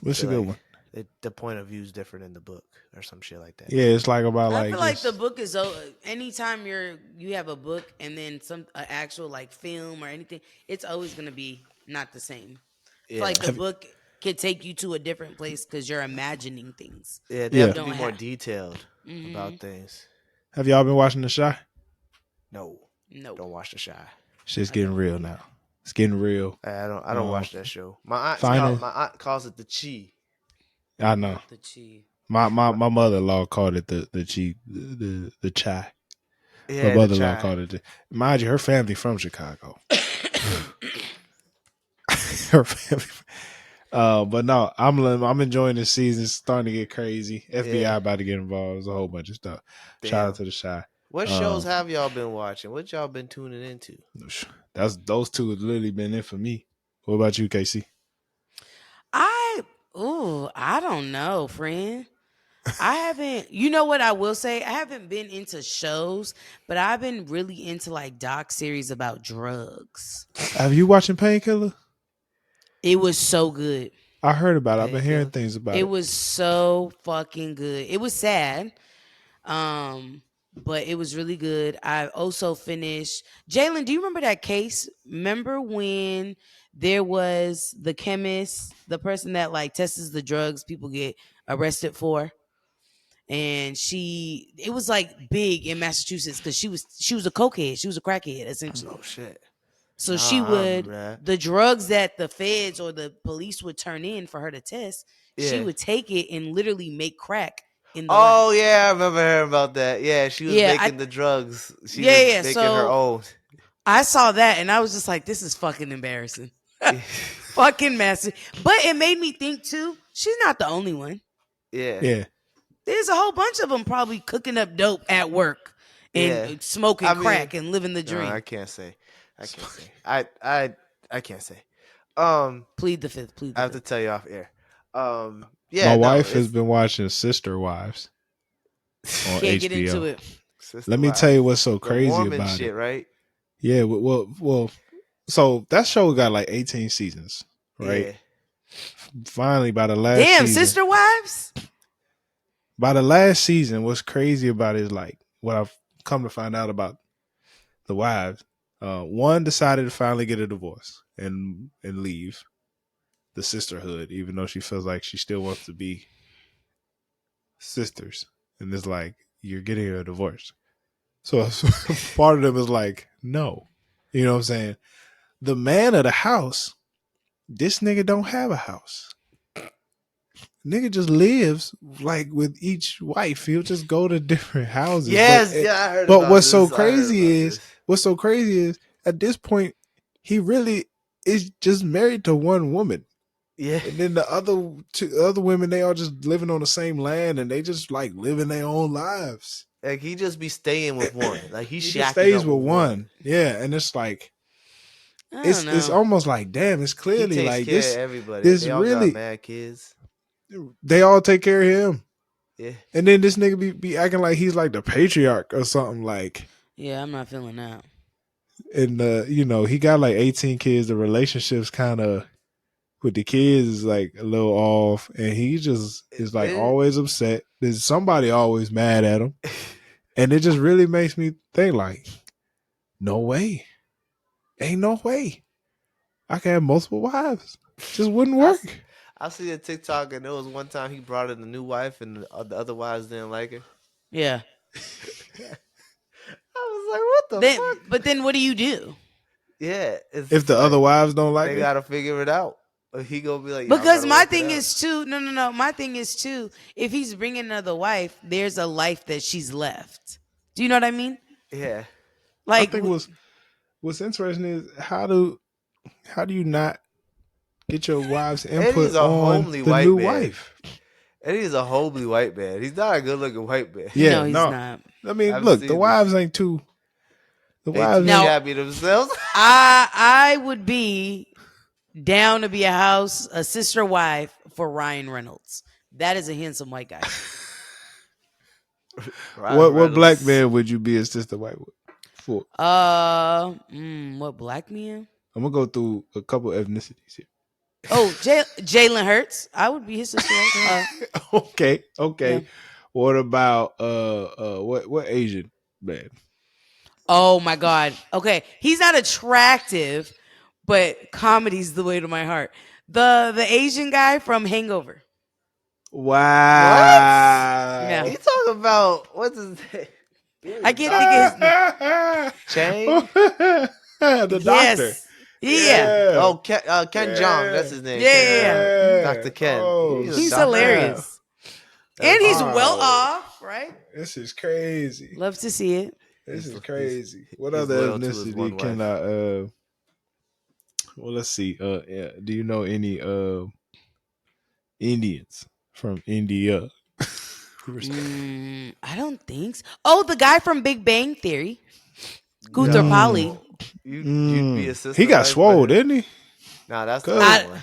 It's a They're good like one. the point of view is different in the book or some shit like that. Yeah, it's like about I like feel like the just book is anytime you have a book and then some actual like film or anything, it's always gonna be not the same. I feel Yeah. like the book could take you to a different place because you're imagining things Yeah, they you have yeah. to be don't more have. detailed Hmm. about things. Have y'all been watching The Shy? No, Nope, don't watch The Shy. Shit's I getting don't. real now. It's getting real. I don't watch that show. Final. My aunt calls it the chi. I know. Not the chi. My mother-in-law called it the chai. My Yeah, the mother-in-law chai. called it. Mind you, her family from Chicago. Her family. But no, I'm enjoying this season. It's starting to get crazy. FBI Yeah. about to get involved. There's a whole bunch of stuff. Shout out Damn. to the shy. What shows Um, have y'all been watching? What y'all been tuning into? that's those two have literally been it for me. What about you, Casey? I I don't know, friend. I haven't, you know what I will say? I haven't been into shows, but I've been really into like doc series about drugs. Have you watching Painkiller? It was so good. I heard about it. I've been hearing Painkiller. things about It it. was so fucking good. It was sad. Um, but it was really good. I also finished Jalen, do you remember that case? Remember when there was the chemist, the person that like tests the drugs people get arrested for? And it was like big in Massachusetts because she was a cokehead, she was a crackhead Oh essentially. shit. So she Nah, I would remember that. the drugs that the feds or the police would turn in for her to test, she Yeah. would take it and literally make crack in the lab. Oh yeah, I remember hearing about that. Yeah, she was Yeah, making the drugs. She yeah, was yeah. making her So own. I saw that and I was just like, this is fucking embarrassing. Fucking massive. But it made me think too, she's not the only one. Yeah. Yeah. There's a whole bunch of them probably cooking up dope at work and Yeah. I smoking mean, crack and living the no, I dream. can't say. I can't say. I can't say. Um, Plead the fifth. Plead I the have to fifth. tell you off air. My Yeah, no, wife has it's been watching Sister Wives on Can't get into HBO. it. Sister Let me tell you Wives. what's so The crazy Mormon about it. shit, right? Yeah, well. So that show got like 18 seasons, right? Yeah. Finally, by the last Damn, season, sister wives? what's crazy about it is like what I've come to find out about the wives. One decided to finally get a divorce and leave the sisterhood, even though she feels like she still wants to be sisters. And it's like, you're getting a divorce. So part of them is like, no. You know what I'm saying? The man of the house, this nigga don't have a house. Nigga just lives like with each wife. He'll just go to different houses. Yes, yeah, I heard But about what's so this. I heard crazy about is this. at this point, he really is just married to one woman. Yeah. And then the other women, they all just living on the same land and they just like living their own lives. Like he just be staying with one. Like he's He just shacking stays up with with one. one. Yeah. And it's like I don't it's know. almost like, damn, it's He clearly takes like care of everybody. this They all got really, mad kids. they all take care of him. Yeah. And then this nigga be acting like he's like the patriarch or something, like. Yeah, I'm not feeling that. And he got like 18 kids. The relationships kind of with the kids is like a little off, and he just is like always upset. There's somebody always mad at him, and it just really makes me think like, no way, ain't no way I can have multiple wives. Just wouldn't work. I see a TikTok, and there was one time he brought in a new wife, and the other wives didn't like her. Yeah. I was like, what the fuck? But then what do you do? Yeah. If the other wives don't like they it, gotta figure it out. Or he gonna be like, Because my thing is too, no. My thing is too, if he's bringing another wife, there's a life that she's left. Do you know what I mean? Yeah. I Like, think what's interesting is how do you not get your wife's input Eddie's a on homely the white new man. wife? Eddie's a homely white man. He's not a good looking white man. Yeah, no, he's no. not. I mean, I've look, the seen wives ain't too. The They wives too Now- shabby themselves. I would be down to be a sister wife for Ryan Reynolds. That is a handsome white guy. What black man would you be a sister wife for? What black man? I'm gonna go through a couple ethnicities here. Oh, Jalen Hurts. I would be his sister wife. Okay. Yeah. What about what Asian man? Oh my God. Okay, he's not attractive, but comedy's the way to my heart. The Asian guy from Hangover. Wow. Yeah. You talking about what's his name? I can't think of his name. The doctor. Yes. Yeah. Oh, Ken Jeong. That's his name. Yeah. Dr. Ken. Oh, He's doctor. hilarious. And he's That's well Wow. off, right? This is crazy. Love to see it. This is he's crazy. What he's other loyal to his ethnicity one can wife. I well let's see. Yeah, do you know any Indians from India? I don't think so. Oh, the guy from Big Bang Theory, Mm, Kutherpali. No, you'd be a he sister got wife for swole, him. didn't he? Nah, that's the other Cause I one.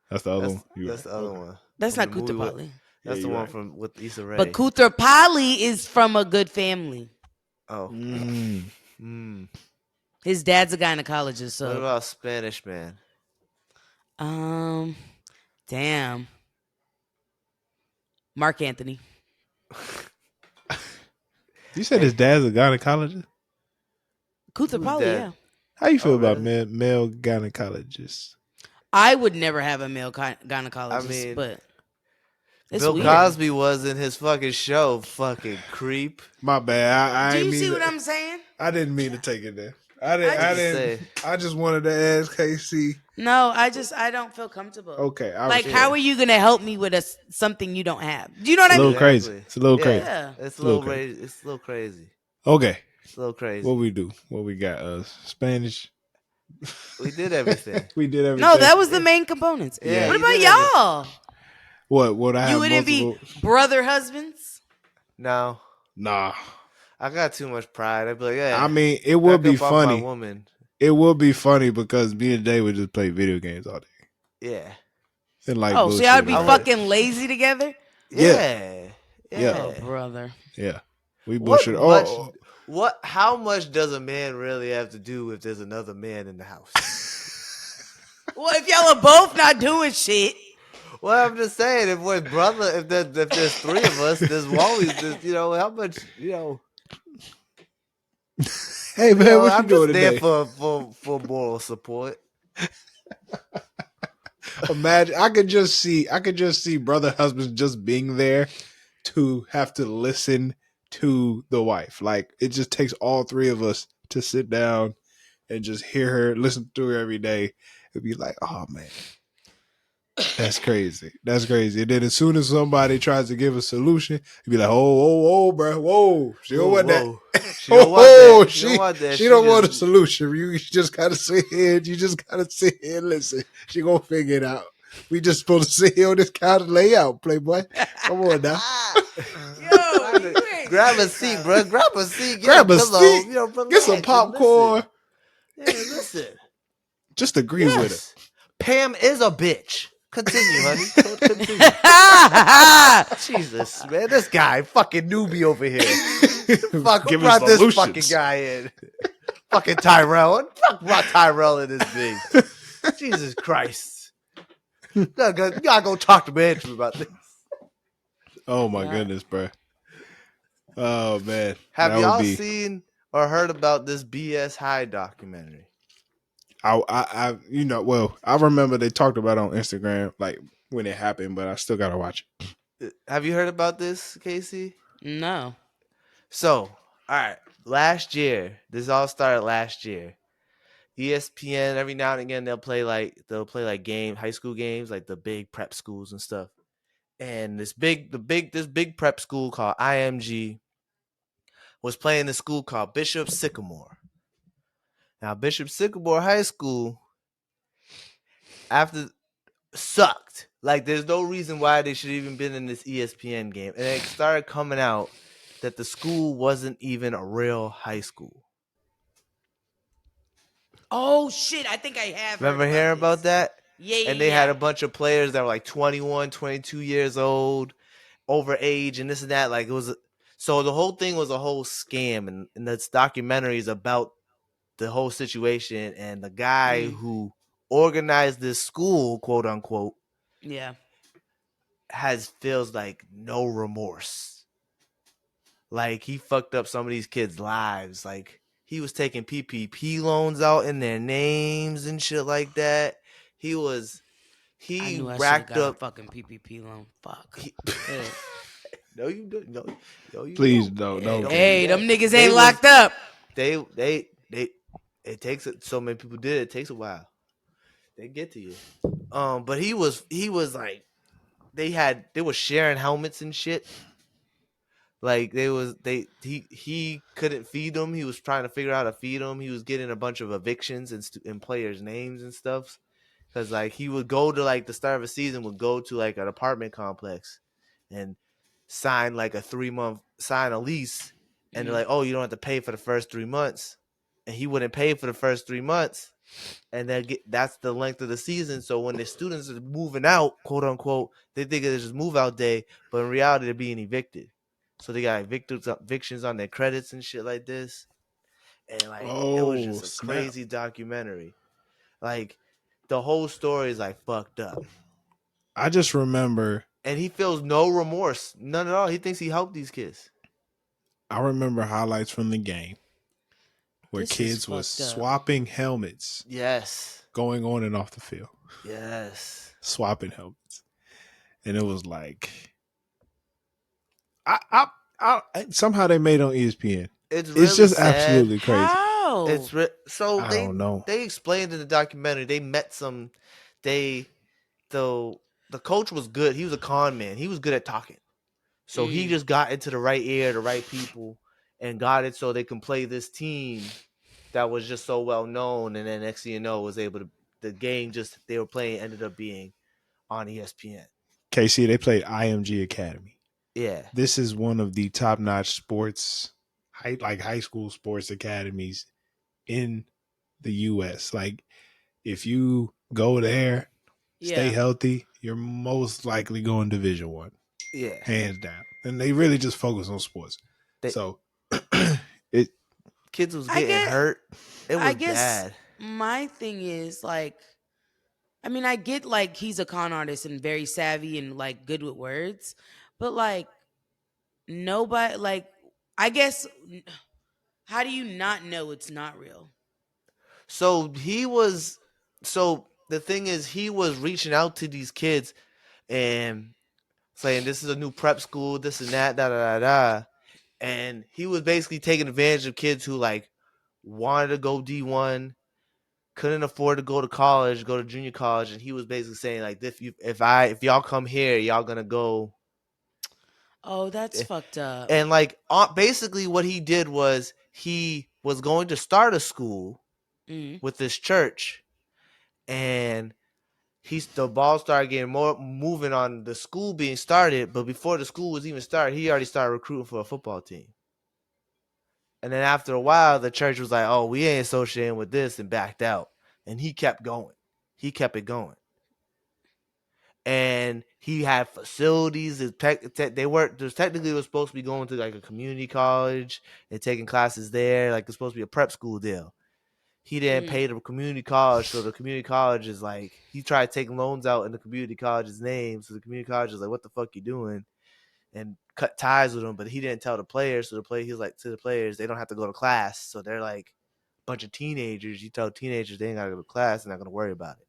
that's the other one. You That's right. the other Okay. one that's from not the movie. Kutherpali. Yeah, That's the you're one right. from with Issa But Rae. Kutherpali is from a good family. Oh, Mm. mm. His dad's a gynecologist, What so about Spanish man? um damn. Mark Anthony. You said his Hey, dad's a gynecologist? who's Kutherpali, dead? yeah. How you Oh, feel about really? male gynecologists? I would never have a male I gynecologist, mean, but it's Bill weird. Cosby was in his fucking show. Fucking creep. My bad. I Do ain't you mean see what to, I'm saying? I didn't mean to take it there. I I didn't I'm I just just didn't saying. I just wanted to ask KC. no, I don't feel comfortable. Okay, I Like, respect. how Yeah, are you gonna help me with something you don't have? Do you know what It's a I little mean? crazy. exactly. It's a little Yeah, crazy. Yeah. it's It's a a little little crazy. It's a little crazy. Okay. It's a little What crazy. we do? What we got? Spanish. We did everything. We did No, everything. that was the Yeah, main components. yeah, Yeah. What you about did everything. y'all? What? I You have wouldn't be multiple? brother husbands? No, Nah. I got too much pride. I'd be like, I yeah, mean, it would back be up off my funny. woman. It would be funny because me and Jay would just play video games all day Yeah, and like Oh, so y'all would bullshit be I about it. would. fucking lazy together? Yeah. Yeah, Yeah. Oh, yeah. brother. Yeah. We What bullshit. much? Oh. What? How much does a man really have to do if there's another man in the house? Well, if y'all are both not doing shit. Well, I'm just saying, if we're brother, if there's three of us, there's always this. How much? Hey man, what you I'm doing just there today? for moral support. Imagine I could just see brother husbands just being there to have to listen to the wife. Like it just takes all three of us to sit down and just hear her, listen to her every day. It'd be like, oh man, that's crazy. That's crazy. And then as soon as somebody tries to give a solution, you'd be like, oh, bro, whoa, she don't Whoa, want that. whoa. She don't want that. She don't want that. She She don't want a just solution. You just gotta sit here. You just gotta sit here and listen. She gonna figure it out. We just supposed to sit here on this couch and lay out, playboy. Come on now. Yo, you ain't grab a shit, seat, bro. bro. Grab a seat. Get a Grab a pillow. seat. Get some Relax and popcorn. listen. Yeah, listen. Just agree with her. Yes. Pam is a bitch. Continue, honey. Continue. Jesus, man. This guy, fucking newbie over here. Fuck, who Give brought us this fucking solutions. guy in? Fucking Tyrell. What the fuck brought Tyrell in this bitch? Jesus Christ. You gotta go talk to Andrew about this. Oh my Yeah. goodness, bro. Oh man, Have that would y'all be. seen or heard about this BS High documentary? Well, I remember they talked about it on Instagram, like when it happened, but I still gotta watch it. Have you heard about this, Casey? No. So, all right, last year, this all started last year. ESPN every now and again they'll play like high school games, like the big prep schools and stuff. And this big prep school called IMG was playing this school called Bishop Sycamore. Now Bishop Sycamore High School after sucked. Like there's no reason why they should have even been in this ESPN game. And it started coming out that the school wasn't even a real high school. Oh shit! I think I have. Remember heard hearing this. about that? Yeah, And they yeah. had a bunch of players that were like 21, 22 years old, over age, and this and that. Like it was, so the whole thing was a whole scam, and this documentary is about the whole situation. And the guy who organized this school, quote unquote, Yeah. feels like no remorse. Like he fucked up some of these kids' lives. Like he was taking PPP loans out in their names and shit like that. He I knew I should have racked got a up. fucking PPP loan. Fuck. No, you don't. No, you Please don't. don't. Hey, them niggas They ain't was- locked up. They. It takes so many people did. It takes a while. They get to you. But he was like they were sharing helmets and shit. Like he couldn't feed them. He was trying to figure out how to feed them. He was getting a bunch of evictions and players' names and stuff. Cause like he would go to like the start of a season would go to like an apartment complex, and sign like a 3 month sign a lease, and they're Mm. like, oh, you don't have to pay for the first 3 months, and he wouldn't pay for the first 3 months, and that's the length of the season. So when the students are moving out, quote unquote, they think it's just move out day, but in reality they're being evicted. So they got evictions on their credits and shit like this, and like it was Oh just a snap! crazy documentary. Like the whole story is like fucked up, I just remember. and he feels no remorse, none at all. He thinks he helped these kids. I remember highlights from the game where This is kids was fucked up. swapping helmets, Yes, going on and off the field, yes, swapping helmets, and it was like, I, I, somehow they made it on ESPN. it's It's really just sad. absolutely crazy. How? So I don't know. they explained in the documentary they met some they the the coach was good. He was a con man. He was good at talking. So he Mm. just got into the right ear, the right people, and got it so they can play this team that was just so well known. And then next thing you know, was able to the game just they were playing ended up being on ESPN. KC, they played IMG Academy. Yeah, This is one of the top notch sports, like high school sports academies in the US. Like, if you go there, stay Yeah. healthy, you're most likely going Division 1, yeah. hands down. And they really just focus on sports. They So it kids was I getting get hurt. It I was guess bad. my thing is like I mean I get like he's a con artist and very savvy and like good with words, but like nobody like I guess how do you not know it's not real? So he was so the thing is he was reaching out to these kids and saying this is a new prep school, this and that, da da da da. And he was basically taking advantage of kids who like wanted to go D1, couldn't afford to go to college, go to junior college, and he was basically saying like if y'all come here, y'all gonna go. Oh, that's eh, fucked up. And like basically what he did was he was going to start a school Mm. with this church, and the ball started getting more moving on the school being started, but before the school was even started, he already started recruiting for a football team. And then after a while, the church was like, "Oh, we ain't associating with this," and backed out. And he kept going. He kept it going. And he had facilities. They weren't. There's technically it was supposed to be going to like a community college and taking classes there. Like it's supposed to be a prep school deal. He didn't Mm. pay the community college, so the community college is like he tried taking loans out in the community college's name. So the community college is like, "What the fuck you doing?" And cut ties with him. But he didn't tell the players. So he was like to the players, they don't have to go to class. So they're like a bunch of teenagers. You tell teenagers they ain't gotta go to class, they're not gonna worry about it.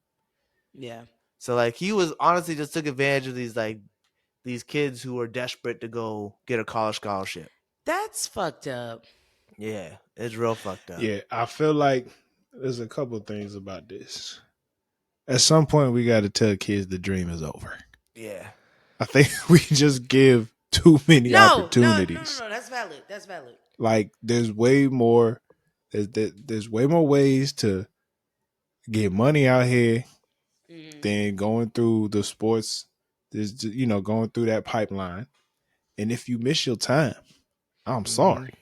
Yeah. So like he was honestly just took advantage of these kids who were desperate to go get a college scholarship. That's fucked up. Yeah, it's real fucked up. Yeah, I feel like there's a couple things about this. At some point, we got to tell kids the dream is over. Yeah. I think we just give too many No, no, no, no, opportunities. no. That's valid. That's valid. Like, there's way more. There's way more ways to get money out here Mm. than going through the sports. There's going through that pipeline. And if you miss your time, I'm Mm-hmm. sorry.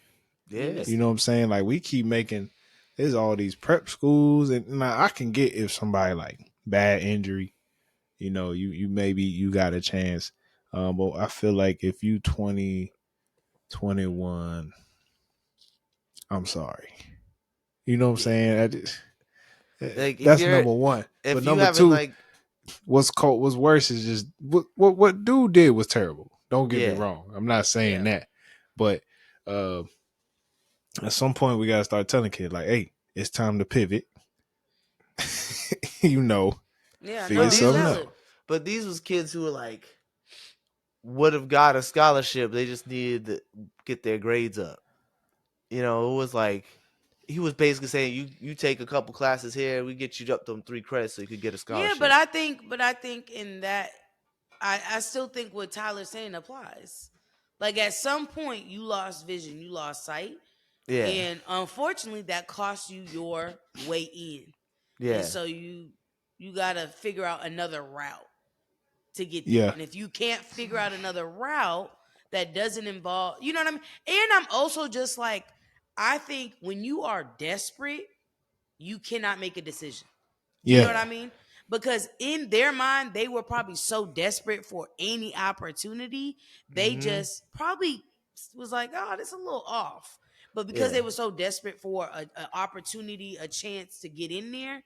You Yeah. You missed know it. what I'm saying? Like, we keep making there's all these prep schools, and now I can get if somebody like bad injury, you maybe you got a chance. But I feel like if you 20, 21, I'm sorry. You know what I'm Yeah. saying? Like That's number one. But if you number haven't two, like what's worse is just what dude did was terrible. Don't get me yeah. wrong. I'm not saying Yeah. that, but uh, at some point we gotta start telling kids like, hey, it's time to pivot. you know, Yeah. figure But No, it's these something was out. valid. these was kids who were like would have got a scholarship. They just needed to get their grades up. It was like he was basically saying you take a couple classes here, we get you up them 3 credits so you could get a Yeah, but scholarship. I think in that I still think what Tyler's saying applies. Like at some point, you lost vision, you lost sight, Yeah, and unfortunately, that cost you your way in. And yeah, so you got to figure out another route to get there. Yeah. And if you can't figure out another route that doesn't involve, you know what I mean? And I'm also just like, I think when you are desperate, you cannot make a decision. You know Yeah. what I mean? Because in their mind, they were probably so desperate for any opportunity, they hmm just probably was like, oh, this is a little off. But because yeah, they were so desperate for an opportunity, a chance to get in there,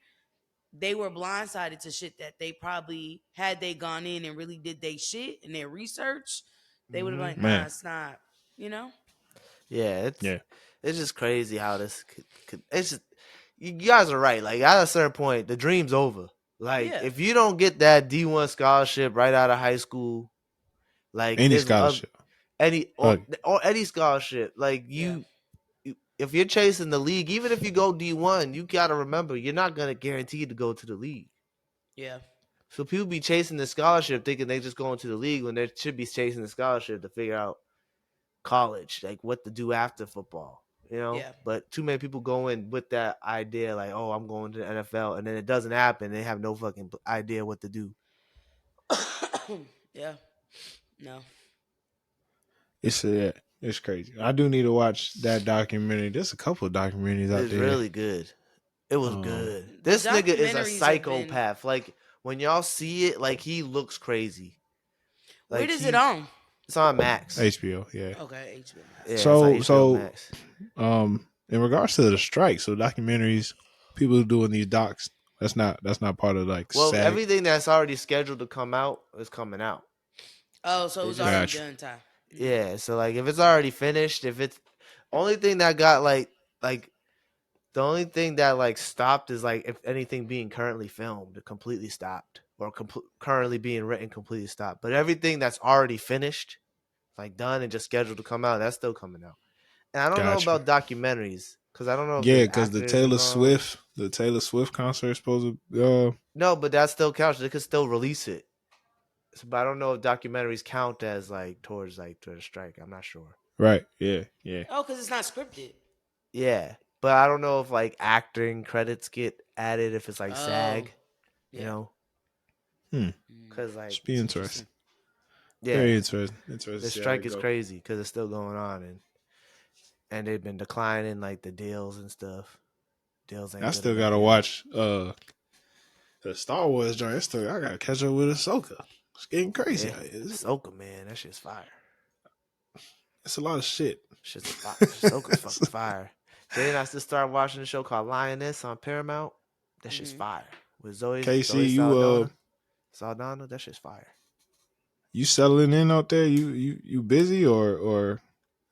they were blindsided to shit that they probably had they gone in and really did they shit and their research, they would have been hmm like, nah, Man. it's not, you know? yeah. Yeah. It's just crazy how this could. It's just you guys are right. Like at a certain point, the dream's over. Like Yeah. if you don't get that D1 scholarship right out of high school, like Any there's scholarship. any Fuck. or any scholarship, like Yeah. if you're chasing the league, even if you go D1, you gotta remember you're not gonna guarantee to go to the league. Yeah. So people be chasing the scholarship thinking they just going to the league when they should be chasing the scholarship to figure out college, like what to do after football, you know? Yeah. But too many people go in with that idea, like, oh, I'm going to the NFL, and then it doesn't happen. They have no fucking idea what to do. Yeah. No. It's crazy. I do need to watch that documentary. There's a couple of documentaries out It's there. really good. It was Um, good. The This nigga is a documentaries have been. psychopath. Like when y'all see it, like he looks crazy. Where Like is it on? it's on Max. HBO, yeah. Okay, HBO Max. Yeah, it's on So HBO so Max. in regards to the strike, so documentaries, people doing these docs, that's not part of like Well, SAG. everything that's already scheduled to come out is coming out. Oh, so it They was just already Gotcha. done, Ty. Mhm. yeah. So like, if it's already finished, if it's only thing that got like the only thing that like stopped is like if anything being currently filmed, it completely stopped, or currently being written completely stopped. But everything that's already finished, like done and just scheduled to come out, that's still coming out. And I don't know Gotcha. about documentaries because I don't know if Yeah, there's because actors involved. The Taylor Swift concert is supposed to No, but that still counts. They could still release it. So, but I don't know if documentaries count as like towards the strike. I'm not sure. right. Yeah, yeah. Oh, because it's not scripted. Yeah, but I don't know if like acting credits get added if it's like Oh, SAG, you yeah. know, Hmm. because like Should be That's interesting. interesting. yeah, Very interesting. Interesting to the see how strike it is go. crazy because it's still going on and they've been declining like the deals and stuff. Deals ain't I good still enough gotta yet. watch the Star Wars joint. I gotta catch up with Ahsoka. It's getting crazy Yeah, out here. Ahsoka, man, that shit's fire. It's a lot of shit. Shit's fire. Ahsoka's fucking fire. Jay and I just started watching a show called Lioness on Paramount. That shit's Hmm. fire with Zoe KC, Saldana. That shit's fire. you settling in out there? You busy or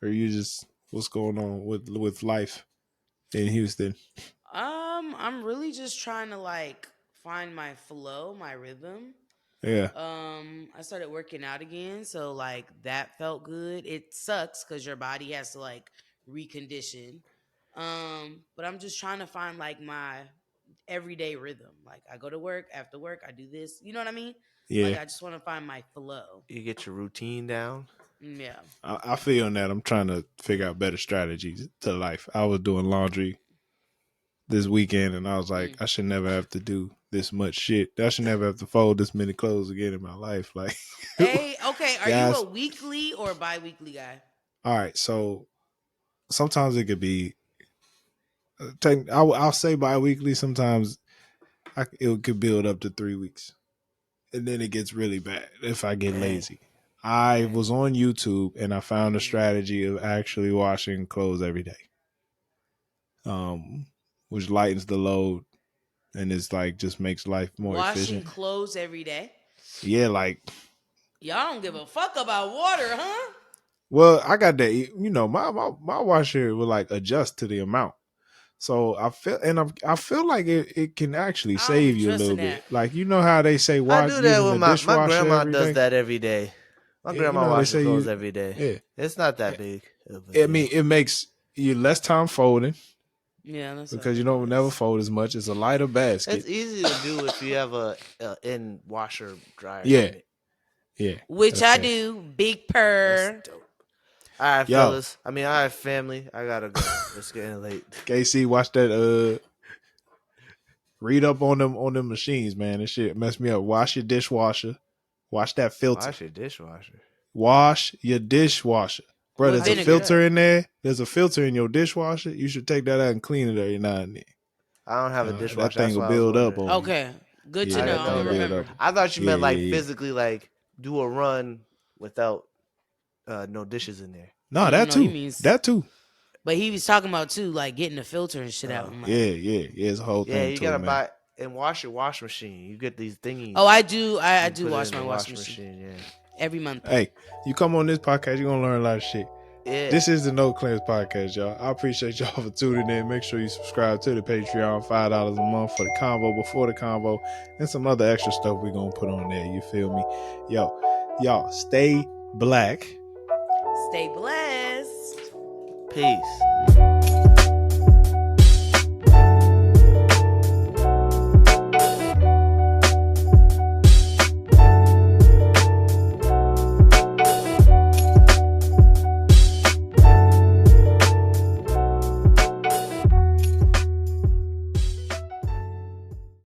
you just what's going on with life in Houston? I'm really just trying to like find my flow, my rhythm. Yeah, I started working out again, so like that felt good. It sucks because your body has to like recondition. But I'm just trying to find like my everyday rhythm. Like I go to work, after work, I do this. You know what I mean? Like yeah. I just want to find my flow. You get your routine down. Yeah. I feel on that. I'm trying to figure out better strategies to life. I was doing laundry this weekend, and I was like, Mm. I should never have to do this much shit. I should never have to fold this many clothes again in my life. Like, Hey, okay. Are you a guys. weekly or bi-weekly guy? All right, so sometimes it could be. I'll say bi-weekly. Sometimes it could build up to 3 weeks, and then it gets really bad if I get Dang, lazy. I dang. was on YouTube and I found a Mm. strategy of actually washing clothes every day, which lightens the load and it's like just makes life more Washing efficient. clothes every day. Yeah, like Y'all don't give a fuck about water, huh? well, I got that. My washer will like adjust to the amount. So I feel like it can actually I don't save be you a little trusting bit. that. Like how they say I do that using with the my dishwasher grandma every does day. that every day. My Yeah, you know grandma how they washes say clothes you. every day. Yeah, It's not that big of a I mean deal. it makes you less time folding Yeah, that's what I because you don't never realized. fold as much. It's a lighter It's basket. easy to do if you have a in washer dryer Yeah, unit. Yeah. which that's I fair. do. Big That's purr. dope. All right, Yo. fellas. I mean, all right, family. I gotta go. It's getting late. KC, watch that. Read up on them machines, man. This shit messed me up. Wash your dishwasher. Wash that filter. Wash your dishwasher. Wash your dishwasher. Bro, With there's a vinegar. filter in there. There's a filter in your dishwasher. You should take that out and clean it every now and then. I don't have a That dishwasher. thing That's will why I was build up wondering. on you. Okay, good to Yeah, I know. didn't that I'm know thing gonna that. build up. remember. I thought you Yeah, meant like yeah, yeah. physically, like do a run without no dishes in there. No, that No, he too. means. That too. But he was talking about too, like getting the filter and shit out. Oh. I'm like, Yeah. It's a whole Yeah, thing you to it, gotta man. buy and wash your wash machine. You get these thingies. oh, I do. I You do put it wash in my the washing machine Yeah. every month. Hey, you come on this podcast, you're gonna learn a lot of shit. Yeah. This is the No Claims Podcast, y'all. I appreciate y'all for tuning in. Make sure you subscribe to the Patreon, $5 a month for the convo, before the convo, and some other extra stuff we're gonna put on there. You feel me? Y'all, stay black. Stay blessed. Peace.